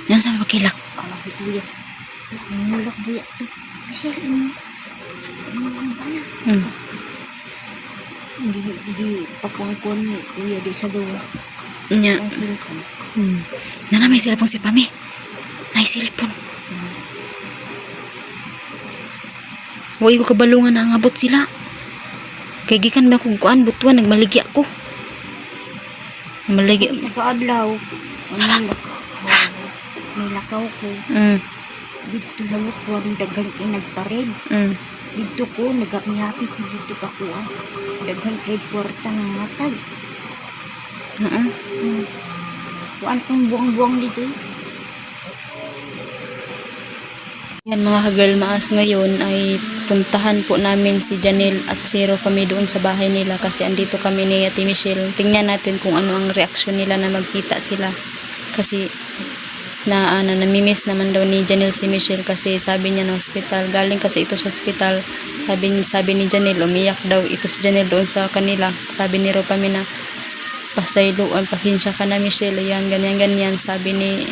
Yan sa makilak. Alam ko buya. Mulak buya to. Michelle, ano ang bana? Hindi pakuangkuan ni kuya di sa gawa. Nya. Ang silkan. Nana may cellphone si Pami. May cellphone. Huwag ko kabalungan na ang abot sila. Kaya gikan ba kung kuan butuan nagmaligya ko. Maligya. Isa ka adlaw. May lakaw ko. Dito lang ko ang dagan kay nagpared. Dito ko nagapihapit ko dito ka ko. Dagan kay porta ng matag. Kuan kong buang-buang dito. Yan mga kagirlmaas, ngayon ay puntahan po namin si Janil at si Rupami doon sa bahay nila kasi andito kami ni Ate Michelle. Tingnan natin kung ano ang reaksyon nila na magkita sila. Kasi namimiss naman daw ni Janil si Michelle kasi sabi niya na hospital. Galing kasi ito sa hospital. Sabi ni Janil, umiyak daw ito si Janil doon sa kanila. Sabi ni Rupami na pasayloan, pasensya ka na Michelle, ayan, ganyan. Sabi ni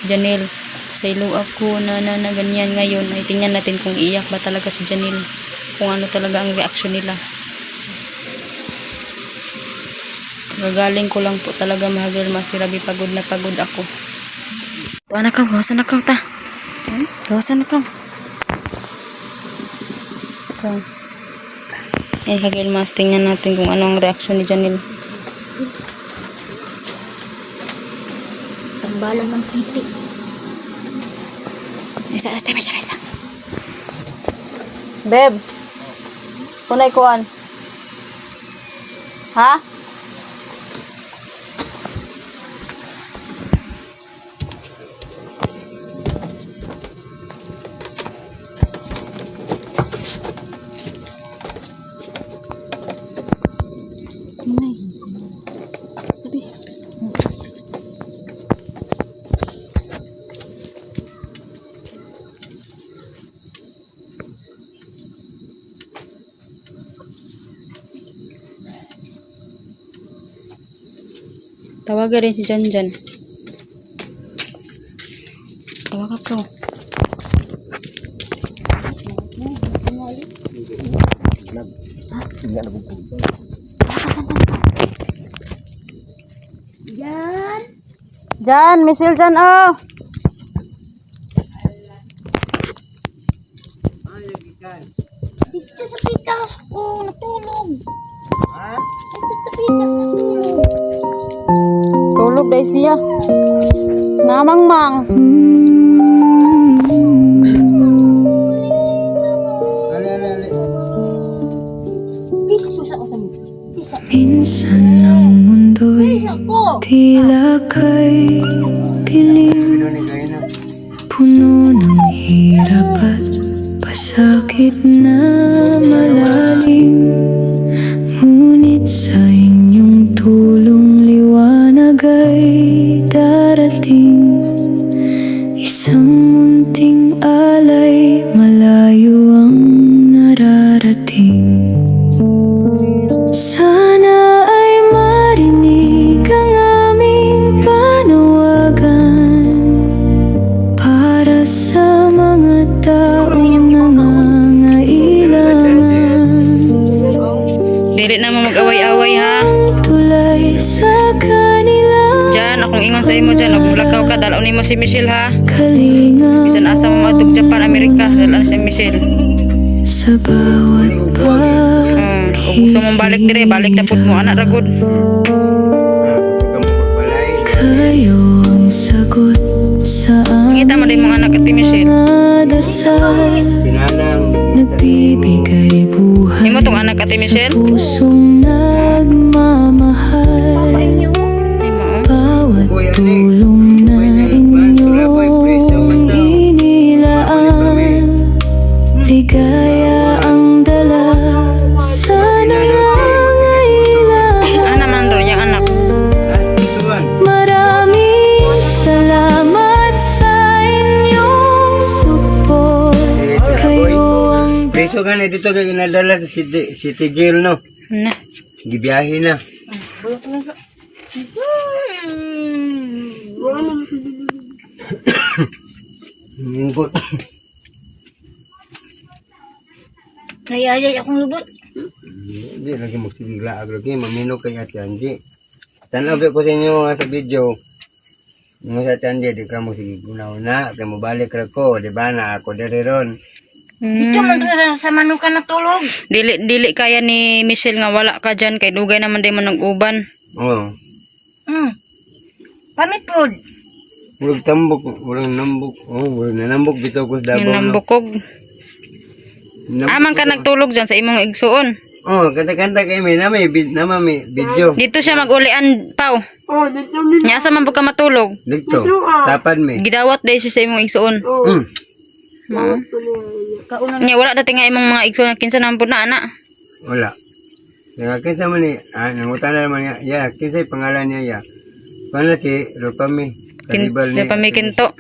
Janil, pasaylo ako na ganyan. Ngayon ay tingnan natin kung iyak ba talaga si Janil, kung ano talaga ang reaksyon nila. Gagaling ko lang po talaga mga girlmas, grabe pagod na pagod ako. Anak ka, gawasan na ka ta. Gawasan na ka. Ayan ka girlmas, tingnan natin kung ano ang reaksyon ni Janil. Tambalan ng piti. Isa. Beb, kunay kuan. Ha? Tawagan rin si Janjan. Tawagan ko. Jan, misil Jan oh. Dito sa pitas ko, natulog. Ha? Dito sa pitas, natulog. Tulog dahil siya. Namangmang. Ali. Piso sa usam. Minsan ang mundo'y Ako. tila kay dilim, Ano ni kayo na? puno ng hirap at pasakit na malalim. Ngunit sa inyong tulong liwanag ay darating. Isang munting alay, malayo ang nararating. Sana ay marinig ang aming panawagan para sa mga taong nangangailangan. Dili na mo mag-away-away ha. Ang tulay sa kanila Jan, akong ingon sa imo Jan. Huwag mulakaw ka. Dalaw ni mo si Michelle ha. kalinga Bisan asa mo matug Japan, Amerika. Dalaw si Michelle. sa bawat Kung gusto mong balik dire, balik na pud mo anak ragod. Ikaw mo pagbalay. kayo ang sagot sa Ngita mo din mga anak at Michelle. mga dasal. Sinanang. Nagbibigay buhay Imo tong anak at Michelle. pusong nagmamahal. Imo. Bawat Kuya, tulong na inyong inilaan, ligaya ang dala sa nangangailangan. Ano naman ro yung anak? Isuan. Maraming salamat sa inyong support. Kayo ang Preso ka na dito kaya ginadala sa city jail no. Na. Gibiyahe na. Mingkot. Nayayay akong lubot. Hindi lagi magsigigla lagi mamino kay Ate Angie. Tanaw ko sa inyo sa video. Mo sa Ate Angie di ka mo sigiguna na kay mo balik ra ko, di ba na ako diri ron. Dito man rin sa manuka natulog. Dili kaya ni Michelle nga wala ka dyan kay dugay naman din mo nag-uban. Oh. Pamit pod. Walang tambok, walang nambok. Oh, walang nanambok bitaw ko sa Yung Davao. No? nambukog. Amang ka nagtulog dyan sa imong igsuon. Oh, kanta-kanta kay may na may video. Dito siya mag-ulian, Pau. Nya asa man pud ka matulog. Dito, tapad may. Gidawat day siya sa imong igsuon. Mao. Nya wala dati nga imong mga igsuon nga kinsa naman pud na ana. Wala. Nga kinsa man ni, nangutan na naman niya, ya, kinsa yung pangalan niya, ya. Paano si Rupami? Karibal ni. Rupami Kinto.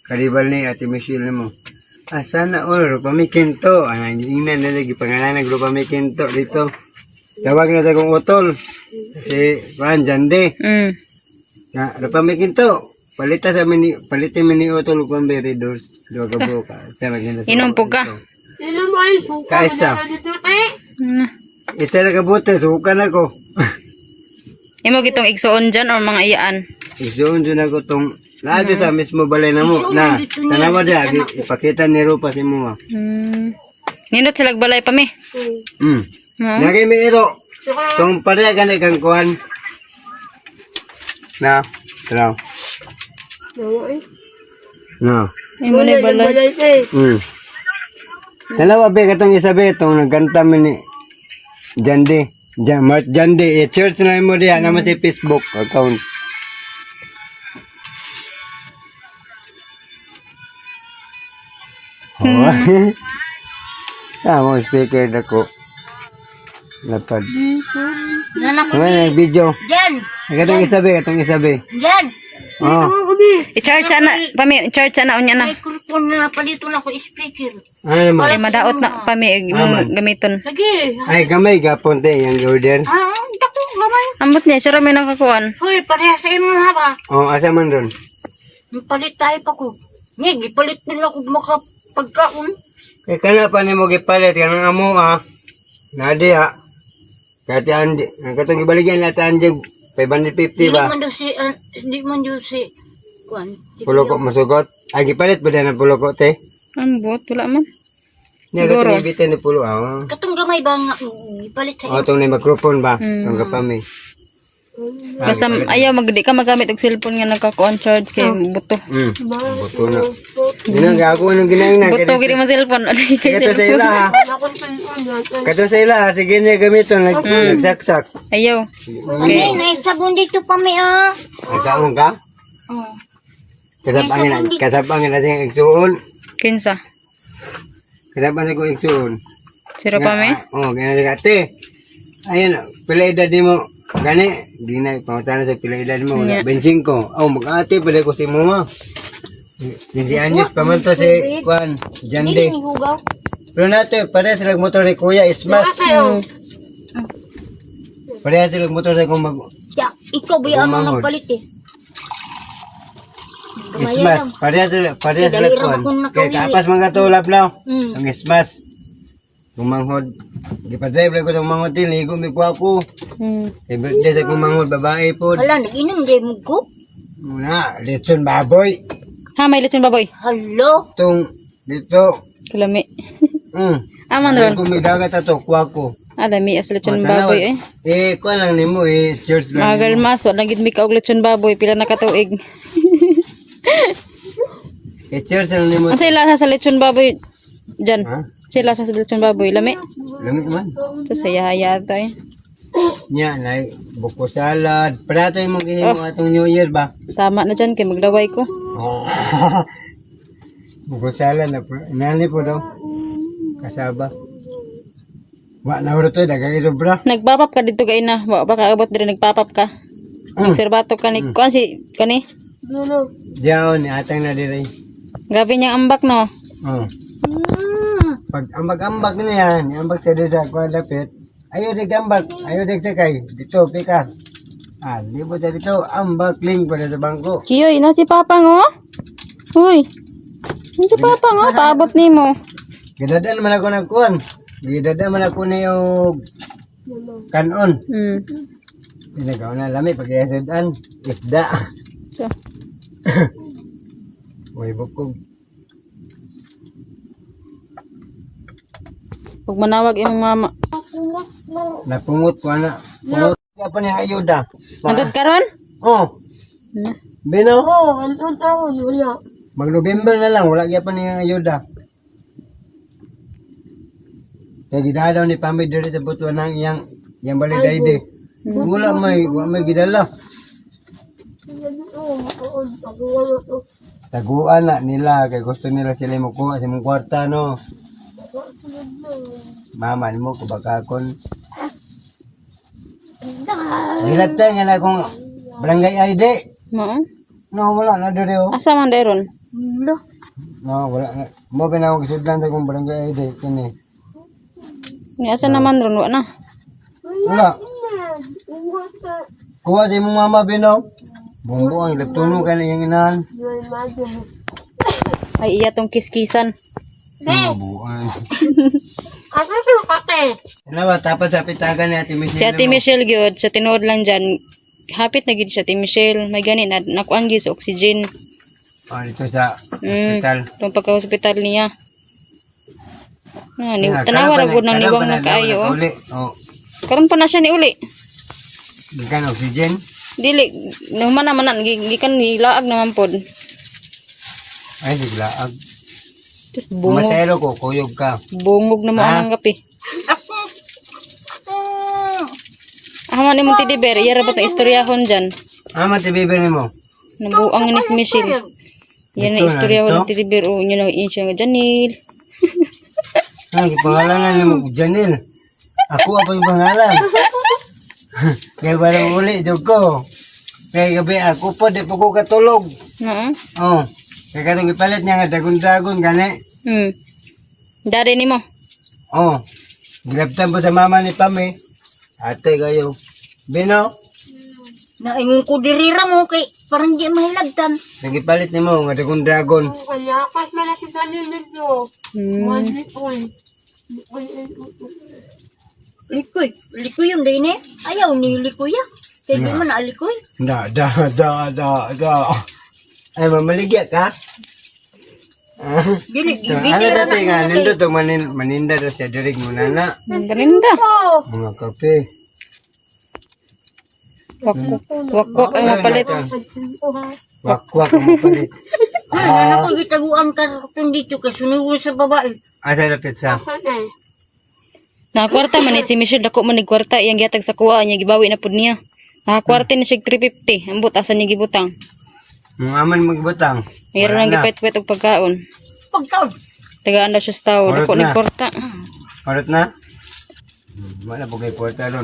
Karibal ni Ate Michelle mo. Sana all Rupami Kinto. Ingnan na lagi pangalan ng Rupami Kinto dito. Tawag na sa kong utol. Si Juan Jande. Nga, Rupami Kinto. Palitin mini utol kung beri dos. Dua ka buka. Inom po ka. Kaisa. Isa na kabuti, sukan ako. Imo gitong igsuon dyan or mga iyaan. Isuon dyan ako tong lahat sa mismo balay na mo. Na, tanawa dyan, ipakita ni Rupa si mo. Nindot sila balay pa mi. Nagay may iro. Tong pareha ganit kang kuhan. Na, tanaw. No. Imo na balay. Dalawa be katong isa be tong nagkanta mi ni Jande. Mark Jande, church na mo diya naman si Facebook account. Mo speaker na ko. Lapad. Nanak ko. Ano yung video? Diyan. Katong isabi. Diyan. Oh. I-charge ana, pami, charge ana unya na. Microphone na palito na ko speaker. Ano naman? Ay madaot na pami imong gamiton. Lagi. Ay, gamay gapon te yung order. Dako, gamay. Ambot niya, siya may nakakuan. Hoy, pareha sa imo ha ba? Oh, asa man ron? Palit tayo pa ko. Nga, gipalit nila kung makapagkaon. Eh, kana pa ni mo gipalit, kanang amo Nadi Kati andi, katong ibaligyan natin andi, 550 ba? Hindi man daw si, kuan. Pulo ko masugot. Ay, gipalit ba na pulo ko, te? Ambot, wala man. Niya katong ibitin ni pulo, Katong gamay ba nga, gipalit sa O, itong na microphone ba? Itong kapami. Basta ayaw di ka magamit og cellphone nga nagkakuan charge kay buto. Buto na. Yun ang ako nang ginahin na. Buto gid mo cellphone. Kay Kato sa cellphone. ila ha. Kato sa ila ha. Sige niya gamiton. Nagsaksak. Ayaw. Ay, naisabon dito pa may Nagkaon ka? Kasapangin na siyang igsuon. Kinsa? Kasapangin ko igsuon. Sira pa me? Oo, ganyan ka. Te, ayun, pila edad di mo. Gani, di na, pangutana sa pila edad mo. Yeah. 25. Oh, mag-ate, pala ko si mama. 15 anyos, pamanto si Juan, Jande. Pero nato, pareha silang motor ni Kuya, Ismas. Pareha silang motor sa kung mag... Ya, ikaw ba yung Bumangod. nagpalit eh? Ismas, pareha sila Dali ra Juan. akong Kaya nakawili. kapas mga tulap lang. Mm. Ang Ismas. Kumanghod. Gipadrive lang ko sa kumanghod din, ligo mi ko ako. Sa birthday sa kumanghod, babae po. Hala, nag-inom di mo ko? Muna, lechon baboy. Ha, may lechon baboy. Halo? Itong, dito. Kalami. Aman ron. Kung may dagat ato, kuha ko. Alami as lechon Tanaw. baboy eh. Kuha lang ni mo church lang. Magal mas, wala gid mi kaog lechon baboy pila na katuig. Church lang ni mo. Ang sila sa lechon baboy diyan. Ha? Sila sa lechon baboy lami. Lamig man. So saya-haya to eh. Nya, buko salad. Prato yung mga gihimo atong New Year ba? Tama na dyan kay maglaway ko. Buko salad na po. Inali po daw. Kasaba. Wa na uro to, dagay sobra. Nagpapap ka dito kay na. Wa pa kaabot dire nagpapap ka. Nagserbato ka ni kuan si kani. Diyaw ni atang na dire. Grabe niyang ambak no. Oh. Pag ambag-ambag na yan, ambag sa doon sa kuha lapit, ayaw dig-ambag, ayaw dig-sakay, dito, pikas. Di po sa dito, ambag, ling pa sa bangko. Kiyoy na si Papa ngo. Uy. Si Papa ngo paabot nimo. Gidadaan man ako ng kuhan. Gidadaan man ako na yung kanon. Pinagawa na lami, pag-iasadaan, isda. So. Uy, bukog. Pag manawag imong mama. Napungot ko na. Pungot ka pa niya ayuda. Antod karon? Oh. Bino? Oo, antod ako, wala. Mag-November na lang, wala kaya pa niya ayuda. Kaya gidala ni Pamay dito sa butuan ng iyang baligayde. Wala may gidala. Taguan na nila, kaya gusto nila sila makuha sa mong kwarta, no? Mama ni mo, kubakakon. Hilap tayo nga na kung barangay ID. Mo. No, wala na dito, oh. Asa man dayron? No, wala na. Mo pinawag isudlan sa kung barangay ID. Kini. Ni asa naman ron wa na. Wala. Kuha sa imong mama, Bino. Bumbo ang ilaptuno ka na yung inahan. Ay iya tong kiskisan. Bubuan. Asa siya kate? Ano ba, tapat sa pitagan ni Ate Michelle. Si Ate Michelle gyud sa tinuod lang dyan. Hapit na gyud si Ate Michelle. May gani na nakuan gyud sa oxygen. Dito sa hospital. Tong pagka-hospital niya. Ni Yeah, tanawa ra karan pa gud na- nang karan niwang pa na kaayo. Oh. uli. Oh, Karon pa na siya ni uli. gikan oxygen. Dili naman naman gikan gilaag naman pod. Ay, siglaag. Just bungog. Masero ko, kuyog ka. Bungog na mo Ah. ang kape. Haman imong tidiber, iya ra ba tong istoryahon dyan. Ama, tibiber ni mo. Nabuang ni si Michelle. Yan na Ito na, istoryahon ito? ng tidiber. O, yun na insya nga Janil. Ay, pangalanan ni mo, Janil. Ako apa yung pangalan. Kaya parang uli, jog ko. Kaya gabi, ako po, di po ko katulog. Oh, kaya katong ipalit niya nga, dagon-dagon, gani. Dari ni mo. Oh, gilaptan po sa mama ni Pami. Ate kayo. Bino, Naingon ko dirira mo kay parang di mahilagtan. Nagipalit ni mo, nga dagong dragon. Likoy. Likoy yung din eh. Ayaw ni likoy ya. Kaya di man naalikoy. Da. Ay, mamaligya ka? Dili, So, ano dati nga, nindot o maninda daw siya dirig mo na Ganinda. mga kape. Wakwak ang mapalit. Wakwak ang mapalit. Ano ko gitaguan ka kung dito ka sunugod sa babae. Asa na pizza? Nakakwarta man ni si Michelle dako man ni kwarta iyang gihatag sa kuha niya gibawi na pud niya. Nakakwarta ni siya 350. Ambot asa niya gibutang. Mga aman magbutang. Mayroon lang gipait-pait og pagkaon. Pagkaon. Tagaan na siya sa tao. Orot Dako ni na. kwarta. Parot na? Wala po kay kwarta doon.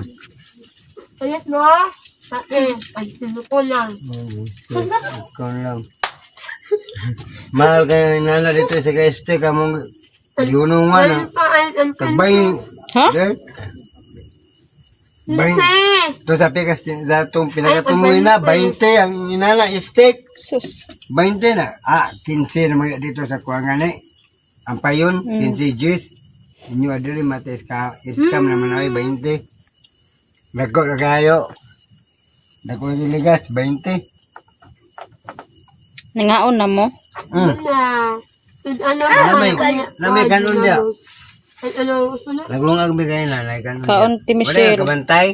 Ayat mo? Ay, ko lang. Ikaw lang. Mahal kayo inala dito sa kaeste ka mong yunungan. Tagbay. Ha? Bay. To sa pikas sa itong pinagatumoy na 20 ang inala steak. Sus. 20 na. 15 na mga dito sa kuwangan eh. Ang payon, 15 G's. Inyo adili matis ka. Iskam naman ay 20. Dako na kayo. Dako na ligas, 20. Nangaon na mo. Lamay kanon dia. Naglungag bigay na, kanon dia. Kaon ti Michelle. Wala kabantay.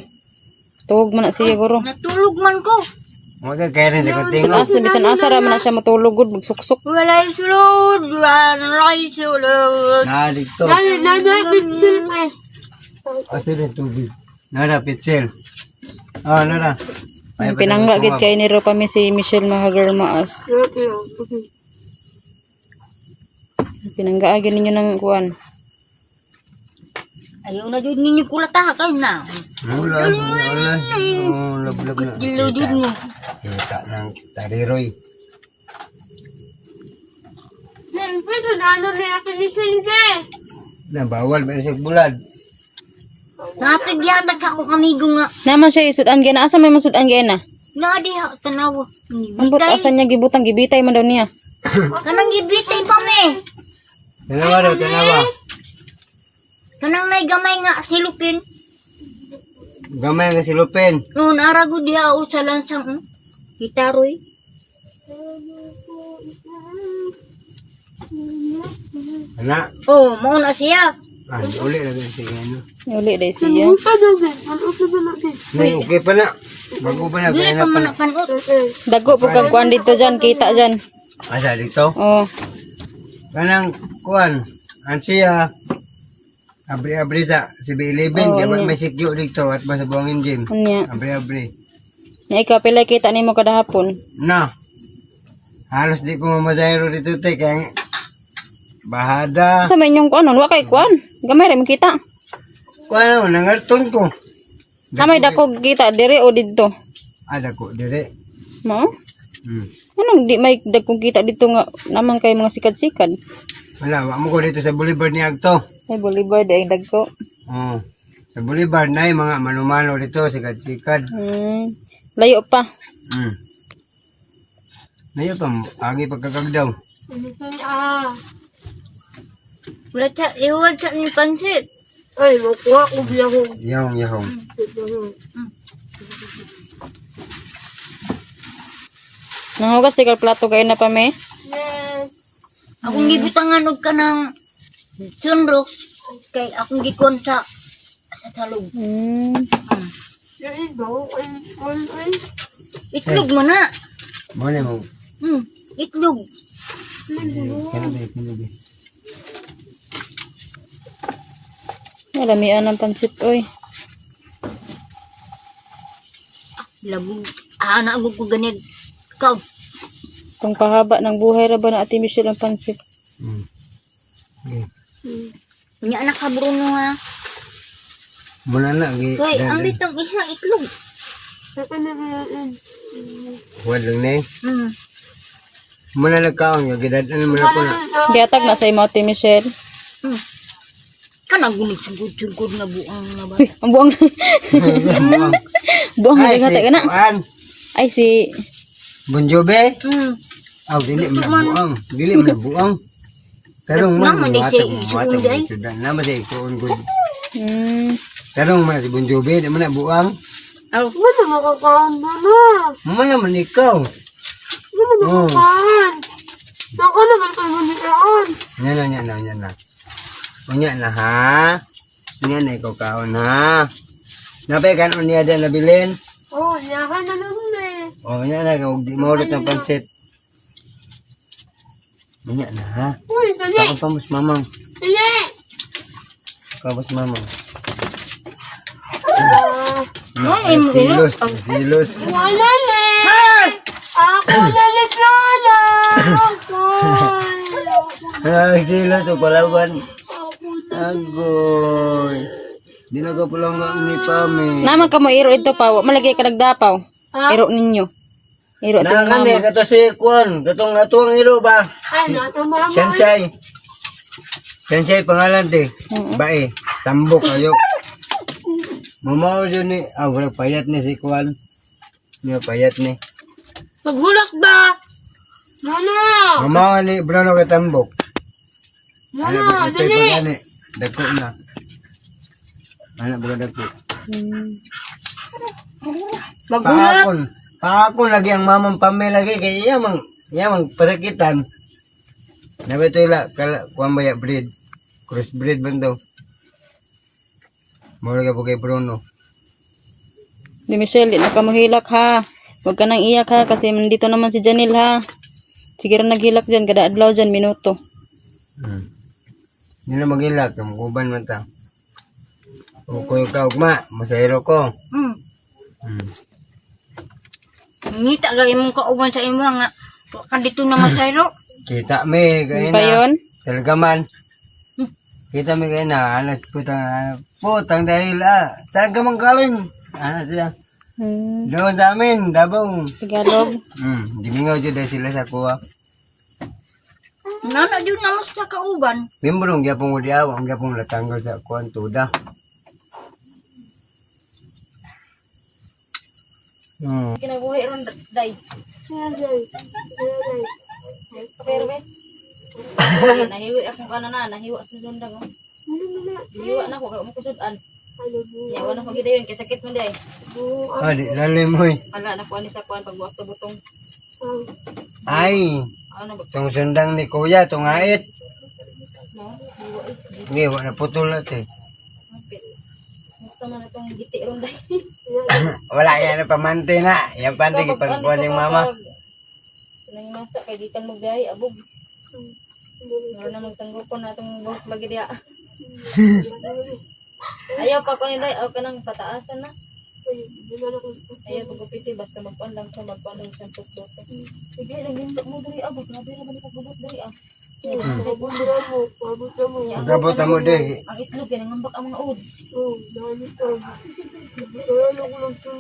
Tuog man na siya guro. Natulog man ko. Wala kaya rin dako Bisan tingo. asa bisan asa ra man na siya matulog gud magsuksok. Wala yung sulod. Wala yung sulod. Dito. Ate rin tubig. Nara pitsel. Nara. Pinangga gid kay ni ro pa mi si Michelle mahagar maas. Pinangga agin ninyo ng kuan. Ayaw na dun ninyo kulatakan na. Wala. Lablab na. Diludid mo. Kita ng tariroy. Na bawal ba sa bulad? Natagyatag sa akong amigo nga. Naman siya isudan gyud asa may masudan gyud na. Nadiha, tanawa. Ambot asa niya gibutang gibitay man daw niya. Kanang gibitay pa me. Tanawa daw, tanawa. Kanang may gamay nga silupin. Gamay nga silupin. Noon arago diha o sa lansang. Gitaroy. Ana. Oh, mauna siya. Uli na din siya. Ano. Uli day siya. Nay, okay pa na. Bago pa na. Dili Kaya pa na pa man na. nakanot. Dago po kag kuan dito dyan, kita dyan. Asa dito? Oh, Kanang kuan. Ang siya. Abri-abri sa CB11. Oo, Kaya niya. may sikyo dito at sa buwangin gym. unya. Abri-abri. Na ikaw pila kita nimo kada hapon. Na. Halos di ko mamasayro dito te. Kaya bahada. Sa may inyong kuan, wa kay kuan. Gamay ra man kita. Kuan ano, nangarton ko. Amay dako kita dire o didto. Ada ko dire. Mo? Hmm. Anong di may dagkong kita dito nga naman kay mga sikad-sikad. Wala, wala mo ko dito sa Boulevard ni Agto. Ay Bolivar day dagko. Oh. Sa Boulevard na yung mga manumano dito, sikad-sikad. Layo pa. Hmm. Ngayon pa, agi pagkakagdaw. Wala siya, iwan siya ni pansit. Ay, makuha ko biya ko. Yahong. Nanghugas sikal plato kayo na pa me. Akong gibutangan og ka ng sunrox. Kay akong gikon sa talog. Itlog mo na. Muna mo. Itlog. Kanabi. Malamian ang pansit oy. Labog. Anak ko ganit. Ikaw. Kung pahaba ng buhay ra ba na Ate Michelle ang pansit. Nya anak ka Bruno ha. Muna na. Hoy, ang litong isang itlog. Huwag lang na eh. Muna nagkaon. Gidadan mo na ko na. Giatag na sa imo Ate Michelle. Kanang gunig sugod na buang na ba? Ang buang. Buang Ay, nga tayo na. Kuan. Ay, si... Bon Jovi? Hmm. Aw, dili man na buang. Dili man na buang. Karong man, Naman, di matag siya matag isuunday. sudan. Naman siya ikuon good. Hmm. Karong man si Bon Jovi, di man na buang. Aw. Wala makakaon na na. Mama naman ikaw. Wala makakaon. Naka naman kayo manikaon. Yan na. Unya na ha. Unya na ikaw kaon ha. Napay kan unya din nabilin. Oh, yakan na naman eh. O, unya na, huwag di maulot ng pansit. Unya na ha. Uy, dali. Kaon pa mas mamang. Dali. Kaon mas mamang. Ay, mo kayo? Silos. Wala na. Ako nalit na na. Ako. Silos o palawan. Ako na. Agoy. Di na ka pala nga ni Pami. Naman ka mo iro ito pa. Wa malagay ka nagdapaw. Iro ninyo. Iro sa Na kami, mama. kato si Kwan. Katong natuang iro ba? Ay, natumama. Sensei. Sensei pangalan te. Bae. Tambok ayo. Mamaw yun ni. Ah, wala payat ni si Kwan. Niya payat ni. Maghulak ba? Mama. Mamaw ni Bruno ka tambok. Ano ba Mama, ito dali. pagani? Dako na. Anak ba dako? Maghulak. Paakon lagi ang mamang Pamela lagi kay iyamang pasakitan. Nabi ito ila kuwan ba ya breed. Cross breed ba ito? Mura ka po kay Bruno. Di Michelle, di na ka mahilak ha. Huwag ka nang iyak ha, kasi nandito naman si Janil ha. Sige rin naghilak dyan, kada adlaw dyan, minuto. Hindi na mag-ilak, kuban man ta. Ukoy ka, ugma, masayro ko. Ngita gay mong kauban sa imo nga kadito na masayro. Kita mi, Ano gaya pa yun? na. Talagaman. Kita mi gaya na, alas putang dahil saan ka mang galing? Siya. Doon sa amin, Davao. Tagalog. Dimingaw dyan dahil sila sa kuha. Nana jud na mas sa kauban. Mimbrong gyapong udiaw, ang gyapong latanggal sa kuhan tuda. Kinabuhi ron, day. Pero be. Nahiwi akong kana na, nahiwa sa sundang. Nahiwa na ako, kaya mo kusudan. Yawa na ko gida yun, kaya sakit mo day. Di lalim mo eh. Ala, nakuha ni sa kuhan, pagbuwak sa butong. Ay, Ano ba? itong sundang ni kuya, itong ait. No? Hiwa eh. Hindi, wala putol natin. Mapit. Gusto man itong giti ron, day. Wala yan na pamante na. Yan pante kipagkuhan ng mama. Nang masa, kay gikan mo day, abog. Meron na magtanggupon na itong buhok bagi diya. Ayaw pa ko ni day, ayaw ka nang pataasan na. Ayaw pagupiti, basta magpuan lang siya, magpuan lang siya puto. Sige, lang yung mo dari abog, grabe naman yung pagbubot dari ah. Pagkabot mo din. Ang itlog, yan ang ambak ang mga ud.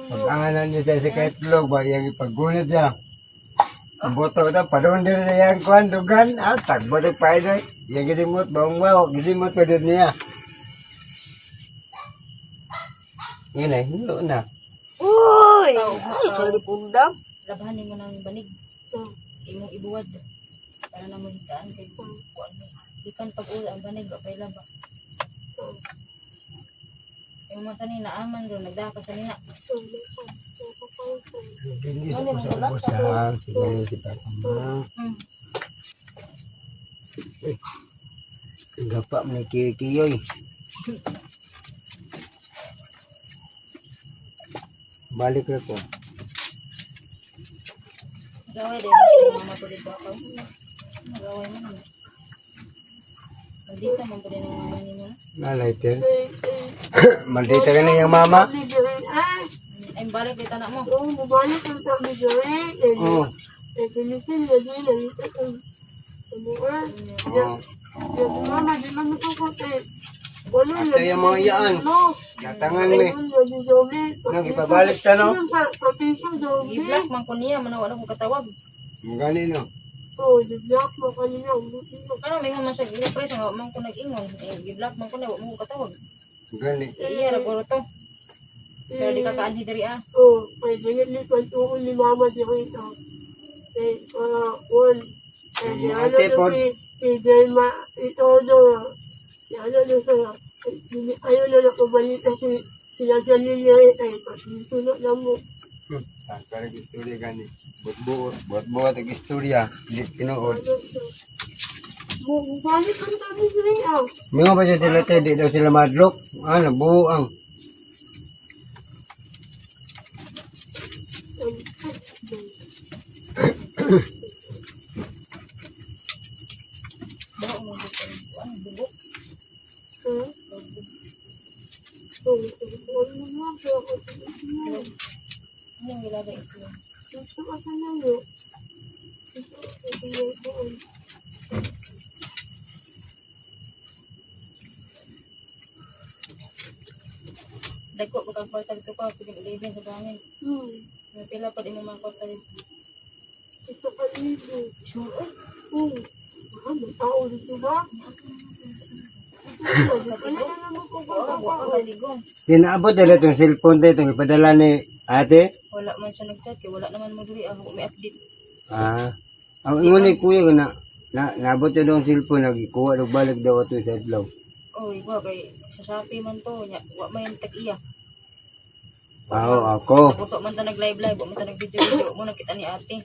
Pag-angalan niya sa kaitlog, ba yung ipaggunit niya. Ang boto ito, padun din sa yung kuhan, dugan. Tagbo din pa ito. Yung gidimot, bawang bawang, gidimot pa din niya. Yan ay, hilo na. Uy! Ay, sorry pundam. Labahanin mo ng banig. Imong ibuwad. Para na mo higaan kay kuan mo. Ikan pag-ula ang banig, apay laba. Yung mga sanina, aman ron, nagdaka sanina. Hindi sa kusang-kusang. Sige, si Papa Ma. Gapa mo na kiyoy. Balik na ko. Gaway din ang mama ko dito ako. Gaway mo naman. Maldita man po din ang mama niyo na. Na lighter. Maldita ka na yung mama. Ay, balik dito na mo. Oo. Ate yung mga yaan. Datangan mi. Nang ipabalik ta no? I-block man ko niya, manawa na ko katawag. Ang gani no? Ano, may nga man siya, i-press nga, man ko nag-ingon. I-block man ko na, wag mo ko katawag. Ang gani. Iya, raguro to. Pero di ka kaanhi diri ah. Oh, ay ganyan ni pantuon ni mama di rito. Eh, one. Eh, di ano Ate, na pod. si Jelma, ito no. Di ano na sa, ayaw na nakabalita si sinasalin niya eh, pasunod na mo. Karag istorya gani. Buot-buot ang istorya. Di tinuod. Balik ang tabi siya. Mga ba siya sila tayo, di daw sila madlok. Ano, buang. Yung gilada ito. Dagko ko kag portal ko pa pwede ilibin sa gamin. May pila pa di mo mga portal. Tinaabot nila itong cellphone tayo, itong ipadala ni ate. Wala man siya nag-chat kay wala naman mo diri ako may update. Ah. Ang ingon ni kuya na naabot niya daw ang cellphone, nagikuha daw balik daw ito sa adlaw. Oh, iba kay sa Shopee man to nya wa man tag iya. Oo, ako. Tapos man ta nag-live, wa man ta nag-video mo nakita ni ate.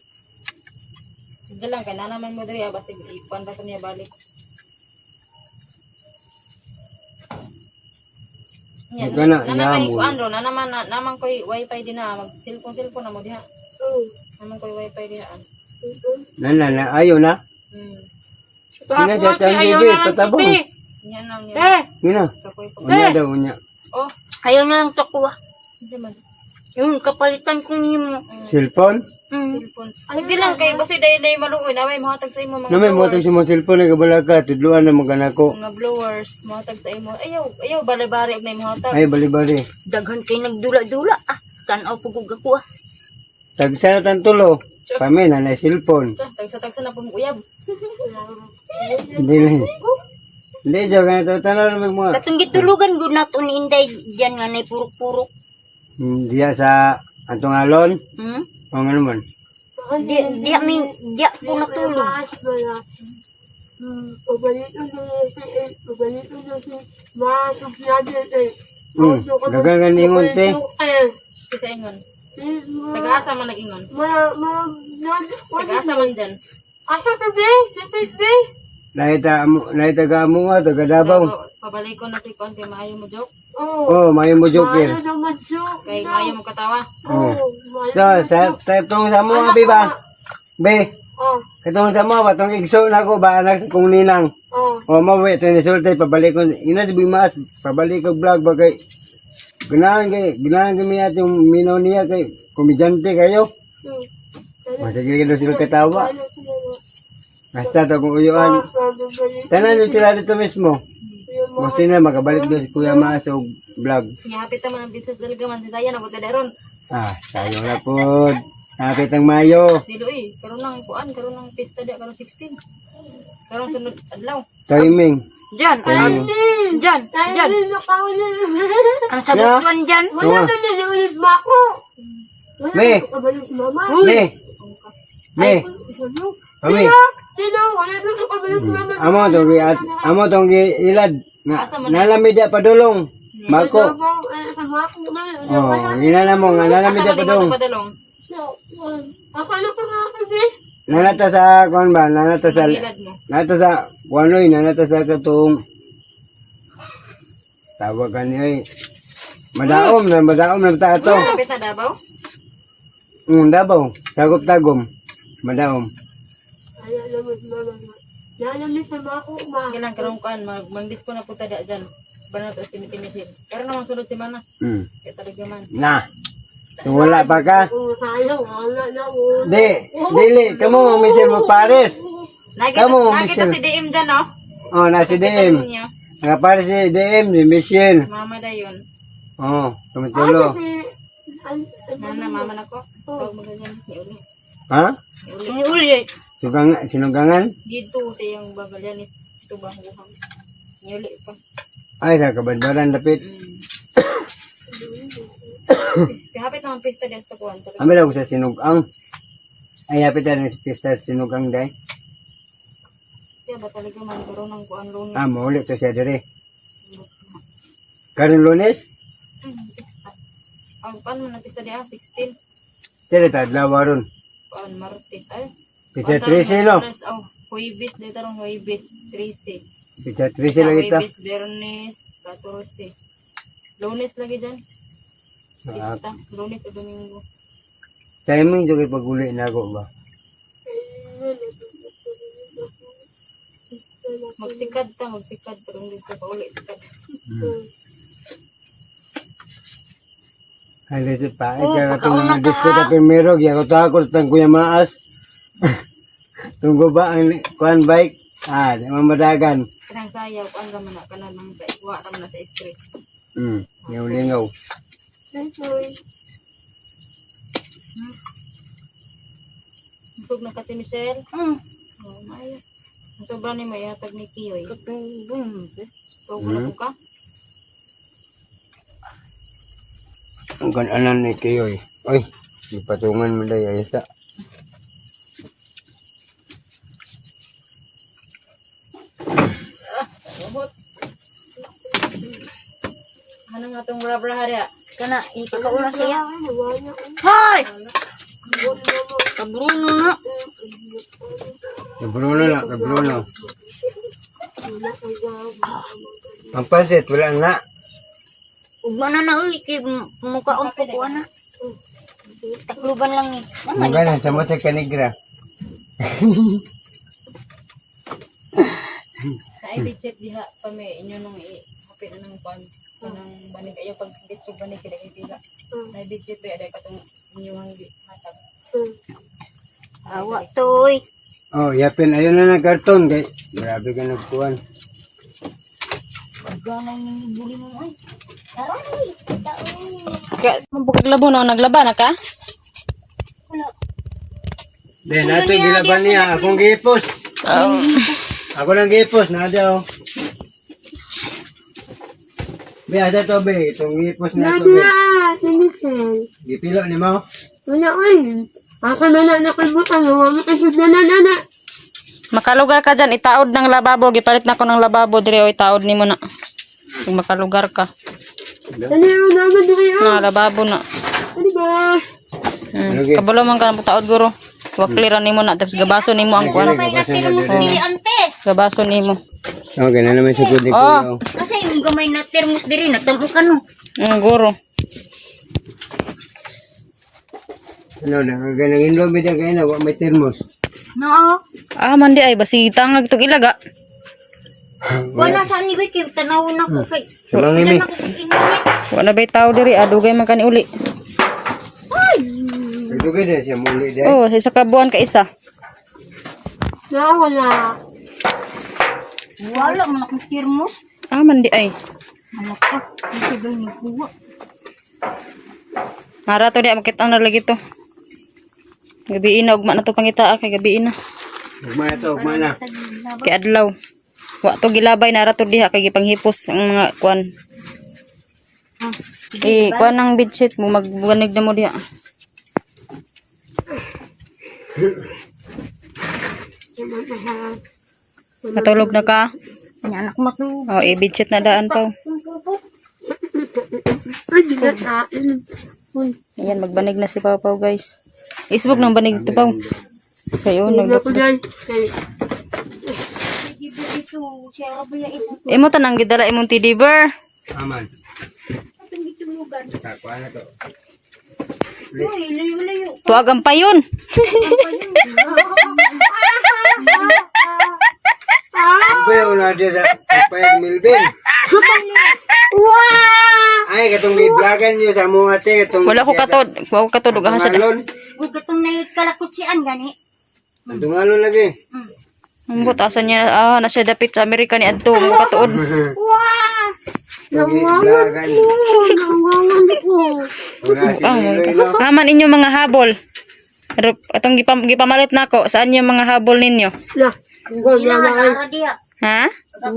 Sige lang kay nanaman mo diri basig ipan ra ko niya balik. Yan, Gana, nanaman yamo. ko andro, nanaman ko'y wifi din na, mag cellphone na mo diha. Naman ko'y wifi diha. Na, ayaw na. Sina siya tayong bibig, patabong. Yan lang niya. Sina, Kapoy po. unya daw, unya. Oh, Ayaw na lang takuha. hindi man. Yung kapalitan ko niyo mo. Cellphone? Cellphone. Sige lang kay basi day maluoy na may mahatag sa imo mga Na may blowers. mo si mo cellphone, nagabala tudluan na magana ko. Mga blowers, mahatag sa imo. Ayaw bali-bari og nay mahatag. Ay, bali-bali. Daghan kay nagdula-dula. Tanaw pugog ako ah. Tagsara tan tulo. Kami na cellphone. Tagsa na po mo uyab. Hindi lang. Hindi, jo, ganito. Tanong na mga. Katong gitulugan gud nato ni Inday diyan nga nay purok-purok. Diya sa antong alon. Hmm? O nga naman. Diya po natulog. Dagang ganingon, te. Kisa ingon. Taga-asa man nag-ingon. Taga-asa man dyan. Asa ka be? Be? Naita ka mo nga, taga Davao. Pabalik ko na tikon kay maayo mo joke. Oh, may mo joker. Kay maayo mo katawa. So, tong sa mo, abi ba? Be, katong sa mo, batong igso na ko ba, anak kong ninang. O, mawi, ito yung resulta, pabalik ko. Ina, sabi maas, pabalik ko vlog ba kay, ganahan kami at yung minaw niya kay, komedyante kayo. Masagil ka sila katawa. Basta to kung uyuan. Tanan yung sila dito mismo. Gusto na makabalik doon si Kuya Maas o vlog. Nyapit naman ang business talaga man. Saya na ko daron. Ah, sayang na po. Kapit ang Mayo. Dilo karon nang kuan, karon nang pista dia karon 16. Karon sunod adlaw. Timing. Diyan. Diyan. Ang sabutuan diyan. Oo. Me. Me. Me. Kami. Amo tong ilad. Nalamid ya padulong. Mako. Oh, ginala mo nga nalamid ya padulong. Padalong. Nanata sa kon ba? Nanata sa Gilad mo. nanata sa wanoy, nanata sa katong tawag kani madaom na tato. Kapit na Davao. Dabaw, sagop tagom. Madaom. Kailan karon kuan mag-disco na puta da diyan. Banat o tinitimisin. Karon naman sunod si mana. Kaya talaga man. Na. Kung wala pa ka. Dili, kamo misil mo Paris. Nakita si DM dyan, no? Oh, na si DM. Niya. Nakaparis si DM, si Michelle. Mama dayon. Oh, tumitulo. Mama na ko. Tawag mo ganyan. Ni Uli. Ha? Ni Uli. Sinugangan? Dito sa iyang bagalyanis. Ito ba buhang. Ni Uli pa. Ay, sa kabadbaran dapit. Hapit naman pista din sa kuwan. Amin ako sa sinugang. Ay, hapit na rin sa pista sa sinugang day. Kaya ba talaga man garo ng kuwan lunes? Maulit to siya dire. Karon Lunes? Ang paano man ang pista diya? 16. Tira tadlaw ron. Kuwan, Martes. Ay. Pizza 13 no? Oh, Huibis. Dito rin Huibis. 13. Pizza 13 lang ito. Huibis, Bernes, 14. Lunes lagi dyan. Pista. Lunes o Domingo. Timing juga pag-uli na ako ba? Magsikad ta, magsikad. Pero hindi ko pa uli sikad. Ang lisit pa. Ikaw ito mga disco na primero. Kaya ko takot ng Kuya Maas. Tunggo ba ang kuhan bike? Di mamadagan. Kanang sayaw, kuan raman na kanan ng wa raman na sa stress. Lingaw-lingaw. Busog na ka si Michelle? Oh, maya. Ang sobra ni Maya, tag ni Kiyoy. Tugo na po ka? Ang kananan ni Kiyoy. Ay, ipatungan mo dahi. Ayos na. Ano nga itong bra-bra harya? Kana, ipakaula siya. Hoy! Kabruno na. Kay Bruno na, kay Bruno. Ang pansit, wala na. Ugma na na, uy. Kay mukhaon po ko na. Takluban lang ni. Ang ganan, sa mo sa kanigra. Sa i-budget diha pa may inyo nung i-hapit na ng pan. Kanang banig kayo pag budget banig kaya pila. Na budget ba ada katong inyong hatag. Awa to, uy. Oh, yapin. Ayun na ng karton. Kay, grabe ka nagkuhan. Ganay ni buli mo, uy. Aray, Mabukag labo na naglaba na ka? Then, nato gilaban niya. Akong gipos. Ako lang gipos. Nada, oh. Be, ada to, be. Itong gipos na to, be. Si Michelle. Gipilo ni mo. Wala uy. Ako na nakalimutan. Wala kasi na. Makalugar ka dyan, itaod ng lababo. Gipalit na ko ng lababo dire o itaod ni mo na. Kung makalugar ka. Ano yung naman doon? Na lababo na. Ano ba? Okay. Kabalo man ka ng taod guro. Huwag clearan ni mo na. Tapos gabaso ni mo ang kuwan. ante. Gabaso ni mo. Okay, na naman sa good ni Oh. Kuya. Kasi yung gamay na termos diri, natamo ka no. Guro. Ano, nakaganang inlobi na kayo na. May termos. No. Mandi ay basitang itong ilaga. Wala sa ni kay tanawon ako kay. Sabang imi. Wala ba'y tao diri. Adugay man ka ni uli. Dugay na siya muli dahil. Oh, sa isa ka buwan ka isa. Wala. Wala man akong termos. Mandi ay. Malaka. Ito ba ni kuwa? Mara to di makita na lagi to. Gabi na ugma na to pangita kay gabi na. Ugma na to, ugma na. Kay adlaw. Wa to gilabay na to diha kay gipanghipos ang mga kuan. Kuan ng bedsheet mo magbuganig na mo diha. Matulog na ka? Anak mo to. Oh, bedsheet na daan pa. Ay, ginatain. Ayan, magbanig na si Pau guys. Isbog ng banig ito Pau. Kayo, Ako nagdot. dyan. Imo tanang gidala imong teddy bear. Aman. Kakuha na to. Uy, layo-layo. Tuwag ang payon. Ba yung una dyan sa Payag Milbin? Ay, katong i-vlogan nyo sa mga ate. Wala ko katod ug hasad. Tungalon. Uy, katong naikalakutsian gani. Tungalon lagi. Ambot asa niya na siya dapit sa Amerika ni adto mo katuod. Yung i-vlogan. Nawangan ko. Wala si Niloy, no? Naman inyo mga habol. Pero atong gipamalit nako, saan yung mga habol ninyo? Lah. Gwa na ay. Ara dia. Ha?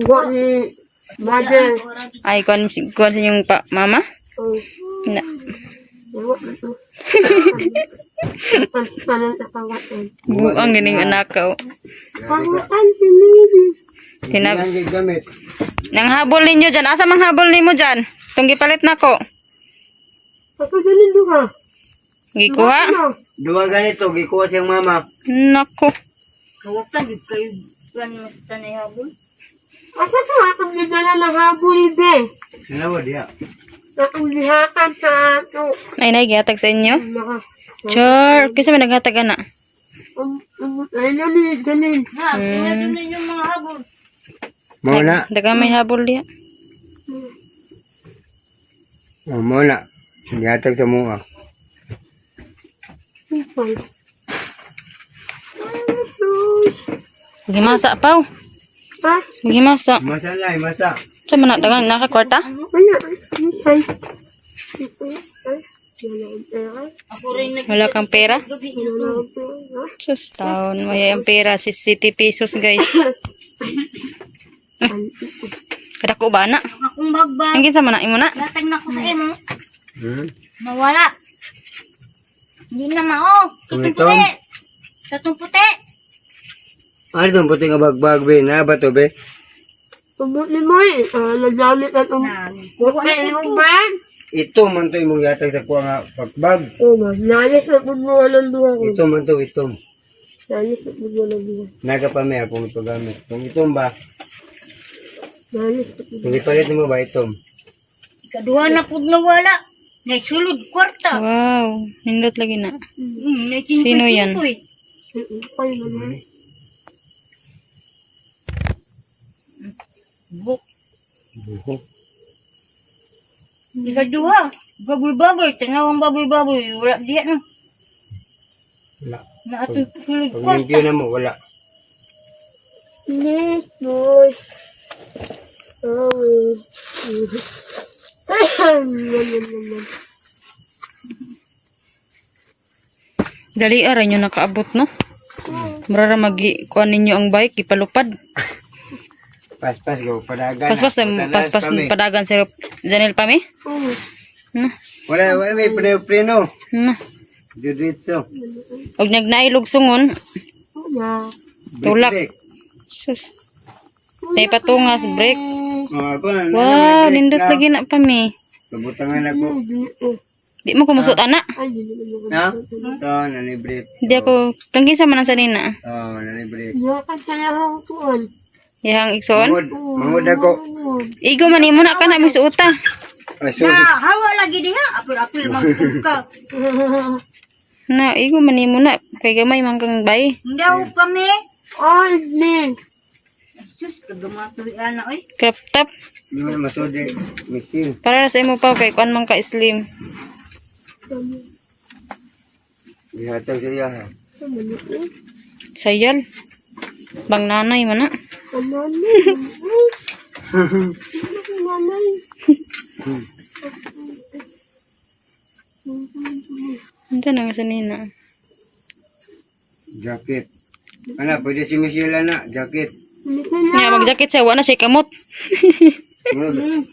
Gwa ni mother. Ay kuan yung mama? Oh. Na. Ewan na to. Parang nakawatan. Buang gining anak ko. Kawatan si Nini. Tinabs. Ang gamit. Nang habol ninyo dyan. Asa mang habol nimo dyan? Itong gipalit na ko. Ako ganin duha. Gikuha? Ano? Dua ganito, gikuha siyang mama. Nako. Kawakan, di kayo gano'n tanay habol. Asa to akong ligala na habol be? Sinawa diya. Akong lihakan sa ato. Ay, nagihatag sa inyo? Maka. Char. Kasi may naghatag na. Ay nani, ganin. Ha, tingnan din yung mga habol. Muna. Daga may habol diya. Oh, muna. Dihatag sa mua. Gimasa pa. Ha? Gimasa. Masalay, masa. Sa man dagang nakakwarta? Wala. Ay. Ako rin nag- Wala kang pera? gabi. Sus, taon. May ang pera. 60 pesos, guys. Kada ko ba na? Akong bagbag. Ang kinsa man na imo na? Latag na ko sa imo. Hmm? Mawala. Hindi na mao. Tatong Ito? puti. Tatong puti. Ano itong puti nga bagbag, be? Na ba to, be? Tumot ni mo eh. Nagamit at Kuha Kaya na yung ito. bag. Ito man to imong yatag sa kuha nga bagbag. Oo ma. Nalis na pagbuha ng duha ko. Ito man to, itom. Nalis na pagbuha ng duha. Naga pa may akong ito gamit. Kung itom ba, Nalis na pagbuha. kung ipalit mo ba itom? Kaduha na pud na wala. Naisulod kwarta. Wow. Nindot lagi na. Naikinkoy-kinkoy. Sino yan? Ay naman. Buk. Buhok. Ikaduha. Baboy-baboy. Tanawang baboy-baboy. Wala diya no. Wala. Na atong sulod Pag kwarta. limpyo na mo, wala. Yes, boy. Oh, Dali ara nyo nakaabot, no? Murara kuan ninyo ang bike, ipalupad. Pas-pas, gaw, padagan. Paspas paspas padagan sa Janel pa mi. No. Wala, may preno. No. Dito. Og nagnailog sungon, tulak. Sus. Tay patungas break. Ako na. Wow, nindot lagi na pa mi. Kabutangan ako. Di mo kumusot ana. Ha? Ito, nanibrit. Di ako tangkin sa manan sa nina. Oo, nanibrit. Yakan saya ako tuan. Yahang igsoon. Mangod ako. Igo man imo na ka na misuota. Ay, sorry. Hawa lagi diha. Apil-apil magpug ka. Na igo man imo na kay gamay man kang bay. Daw kami. Ay, ne. Sus, kagamatoy ana oy. Crop top Hindi mo na masodi. Misil. para sa imo pa kay kuan man ka slim. Ihatag sa iya, ha? Sayal. Bang nanay man na. Ito na nga sa nina. Jacket. Ana, pwede si Michelle, ana. Jacket. Nga mag-jacket siya, wala na siya kamot.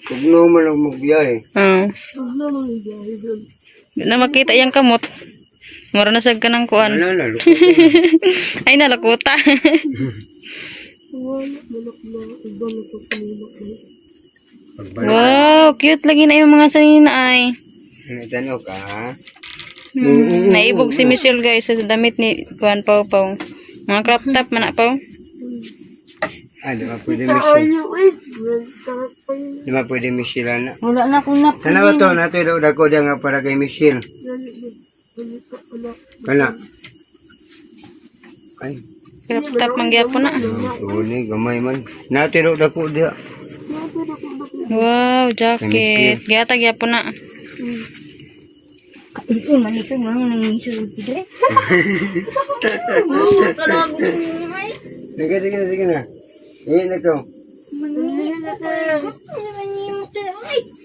Tugno man ang magbiyahe. Di na makita yung kamot. Mura na siya ka ng kuan. Wala na, lukot na. Ay, nalakuta. Wow, cute lagi na yung mga sanina ay. Tanong ka, ha? Naibog si Michelle guys sa damit ni Juan Pau Pau. Mga crop top man na Pau. Ah, di ba pwede Michelle? Di ba pwede Michelle, ana? Wala na akong nap. Sana ba to? Nato yung dako diya nga para kay Michelle. Kana. Ay, Crop top man gyapon na. ni gamay man. Nato yung dako diya. Wow, jacket. Gyata gyapon na. Ito man ito man nangisulod dire. Sige na. Iyan na to.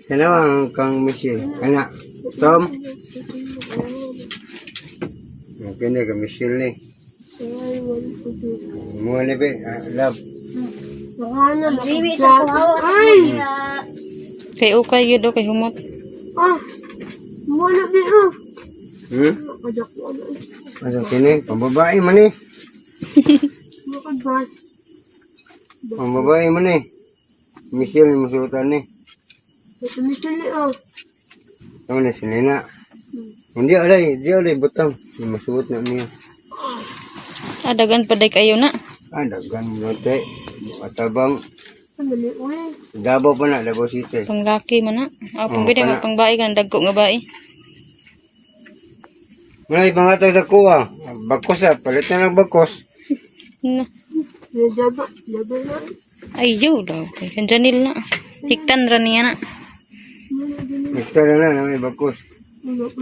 Sana ang kang Michelle. Kana. Tom. Okay na ka Michelle ni. Mga nebe, love. Bibi sa kuhawa. Ay! Kay ukay yun kay humot. Ah! Wala dito. Nakajak ko ano eh. Asa kini? Pambabae man eh. Nakadbas. Pambabae man eh. Michelle yung masuotan eh. Ito misili oh. Ano na sinina? Hindi alay butang. Yung masuot na niya. Adagan pa day kayo na. Dagan mo te. Matabang. Ang dali uwi. Davao pa na, Davao City. Panglaki man na. Pang pwede pala. magpangbae ka dagko nga bae. May pangatag sa kuha. Bakos palit na ng bakos. Na. Jaba na. Ayaw daw. Kay kanjanil na. Hiktan ra niya na. Ito na may bakos.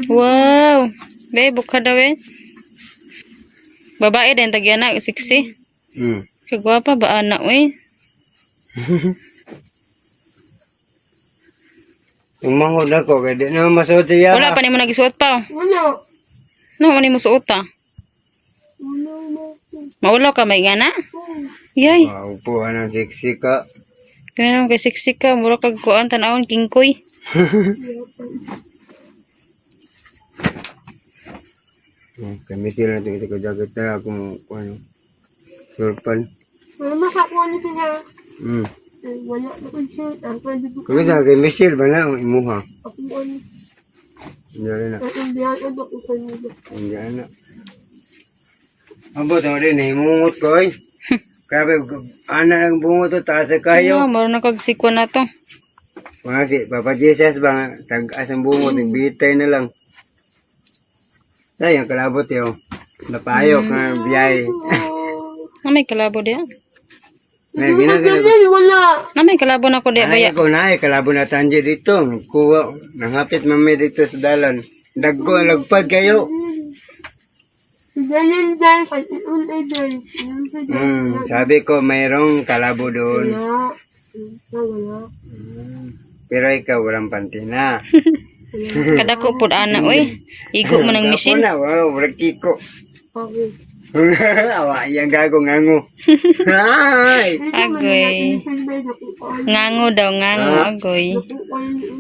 Wow. Be, buka daw eh. Babae din tagyan na, sexy. Kagwapa ba anak eh? Yung mangod ako, kaya di naman masuot siya. Wala pa ni mo nagisuot pa. Wala. No, ano mo suot ta? Maulaw ka may gana? Yay. Wow po, anong sexy ka. Kaya naman kay sexy ka, mura kag kuan tanawon kingkoy. Kamitil na ito ko jacket na ako mo, ano, surpan. Mama, kakuha na sila. Wala na kong shirt. Ang pwede ko. Kami sa kay Michelle ba na, ang imuha. Ako ano. Hindi rin na. At ang biyan ko ako sa nila. Hindi na. Abot ako rin, imungot ko eh. Grabe, anak ang bungot to, taas sa kayo. Yo, maro na kag sikwa na to. Mga si Papa Jesus ba nga, tag-as ang bungot, nagbitay na lang. Ay, ang kalabot yun. Napayok nga biyay. Na may kalabo diya. May ginagano. Wala. Na may kalabo na ko diya Ay, baya. ako na kalabo na tanji dito. Kuha, nangapit mami dito sa dalan. Dagko, lagpad kayo. Dalhin dyan. Pag-iun ay dyan. Sabi ko, mayroong kalabo doon. Wala. Wala. Pero ikaw, walang pantina. Kadako pud ana oy. Igo man ang Gapo misin. na, wow, rakiko. Ako. Awa, iyang gago ngango. Ay! Agoy. Ngango daw, ngango agoy.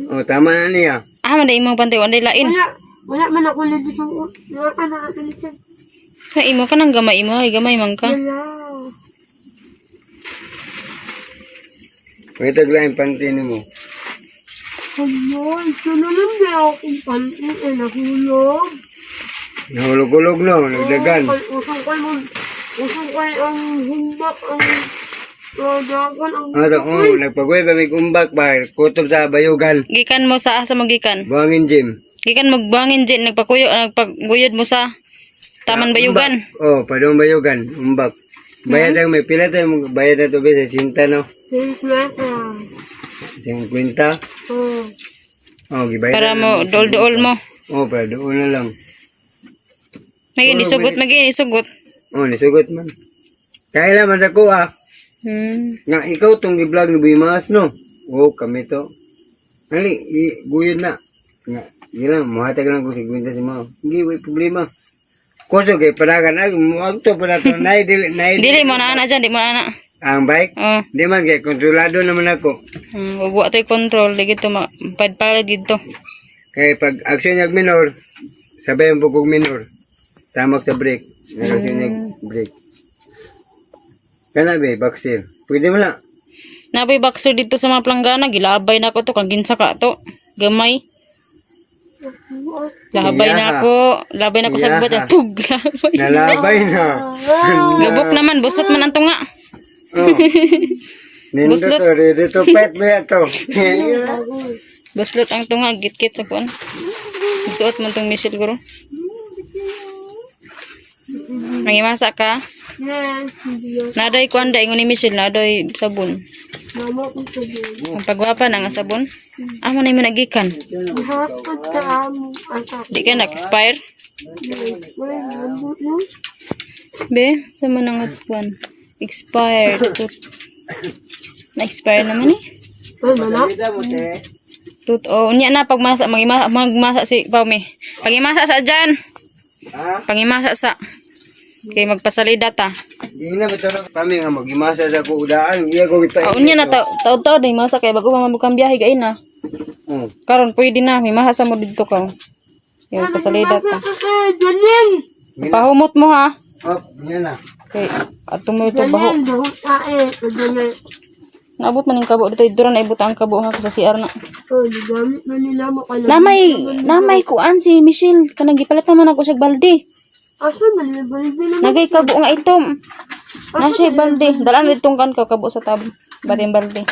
Oh, tama na niya. Man day mo pantay onday lain. Wala man ako na dito. Wala ka na ako nito. Sa imo ka nang gamay mo, ay gamay man ka. Wala. May taglaing pantin mo. Ayun, sununod na akong pantin ay nahulog. Nahulog-hulog no, nagdagan. Usong kay ang humbak, ang dagan, ang Nagpagway pa may kumbak ba, kutob sa bayugan. Gikan mo sa asa magikan. Buhangin gym. Gikan magbangin din nagpaguyod mo sa Taman Bayugan. Oh, padong bayugan, umbak. Bayad ang may pila tayo, bayad na to ba sa sinta no? Sinsleta. 50. Oh, gibayad. Para mo dool-dool mo. Oh, para doon na lang. May isugot, Oh, nisugot man. Kaya naman sa kuha. Nga ikaw tong i-vlog ni Buimas no? Oh, kami to. Hali, guyod na. Nga, lang, muhatag lang ko si Gwinta si Mao. Hindi, may problema. Koso kay panagan ay muagto pa na to. Dili mo na ana dyan, di mo na ana. Ang bike? Oh. Di man kay kontrolado naman ako. Huwag wa to'y control. Di gito, padpalad gito. Kaya pag action niya minor, sabay ang bukog minor. Tamak sa brake. Nag-action niya brake. Kana ba, backseal. Pwede mo lang. Napoy boxer dito sa mga planggana. Gilabay na ko to. Kang ginsa to. Gamay. Labay na ako. Labay na ako sa gubat. Pug. Labay. Nalabay na. Gabok naman. Busot man ang tunga. Oh. Nindot Buslot. to, ready to fight ba yan to? Buslot ang tunga. Git-git sa kuan. Suot man tong misil guro. Mangimasa ka. Yes, hindi yan. Nadoy kuan da ingon ni misil. Nadoy sabon. Mama ko sabihin. Ang pagwapa na nga sabon. Amo na mo nagikan. Hapot ka amo. Asak. Di ka na-expire. Wala, lambot mo. Be, sama na nga kuan. Expired. Na-expire naman eh. Ay, mana? Unya na pagmasa magmasa si Paumi. Pagimasa sa dyan. Pagimasa sa. Kay magpasalida ta. Di na ba ito kami nga mag-imasa sa kuudaan. Iya ko kita. Unya na taud-taud na masa kay bago mamabukang biyahe gay na. Karon pwede na may mahasa mo dito ka. Yung pasalida ta. Janine! Pahumot mo ha. Oh, yan na. Okay. At tumoy ito baho. Janine, dahon tae. Janine. Naabot man yung kabo. Dito dura na ibut ang kabo ha sa CR na. Oh, nagamit na nila mo ka Namay kuan si Michelle. Kanang gipalit naman ako sa balde. Asa man na balde na Nagay kabo nga itom. Nasa balde. Dalaan ditong kan ka kabo sa tab. Bating balde.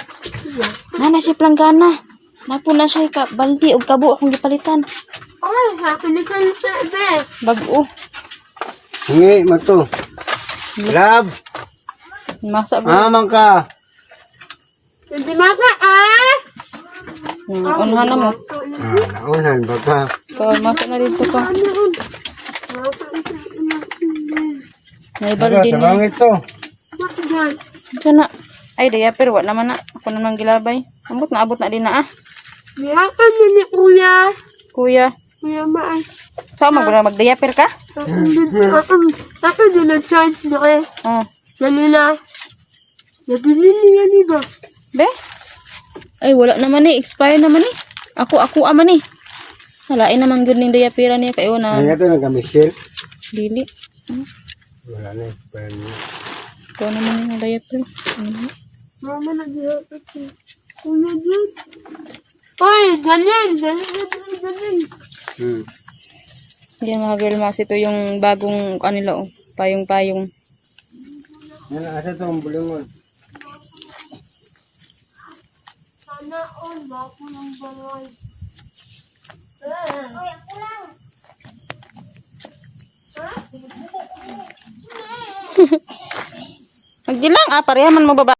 Na siya planggana. Napo na siya ka balde og kabo akong gipalitan. Ay, happy ni Kalpe. Bag-o. Hingi mo to. Love, Masa ko. amang ka. Hindi masa ah! Unhan na mo. Naunan ba ka? Masa na dito ka. Ano yun? May balde Tabang ni. ito. Bakit yan? Diyan na. Ay, diaper. Wa naman na. Ako na nang gilabay. Ambot na din na ah. Niyakan na ni Kuya. Kuya. Kuya Maay. Saan mag-diaper ka? Ako din nag-chance na eh. Oh. Kanina. Nabili niya ni ba? Be? Ay, wala naman eh. Expire naman eh. Ako aman eh. Halain naman good ning diapera niya kayo na Ang ito nagka-Michelle. dili. Wala na eh. Parang Ikaw naman yung diaper. Mama nag-iapit siya. Kuya din. Oy, Janine! Janine! Yan mga girl mas. Ito yung bagong kanila oh. Payong-payong. yan, asa ito ang bulingon. Sana all ba ako ng balay? Magdilang ah. Parehaman mo baba.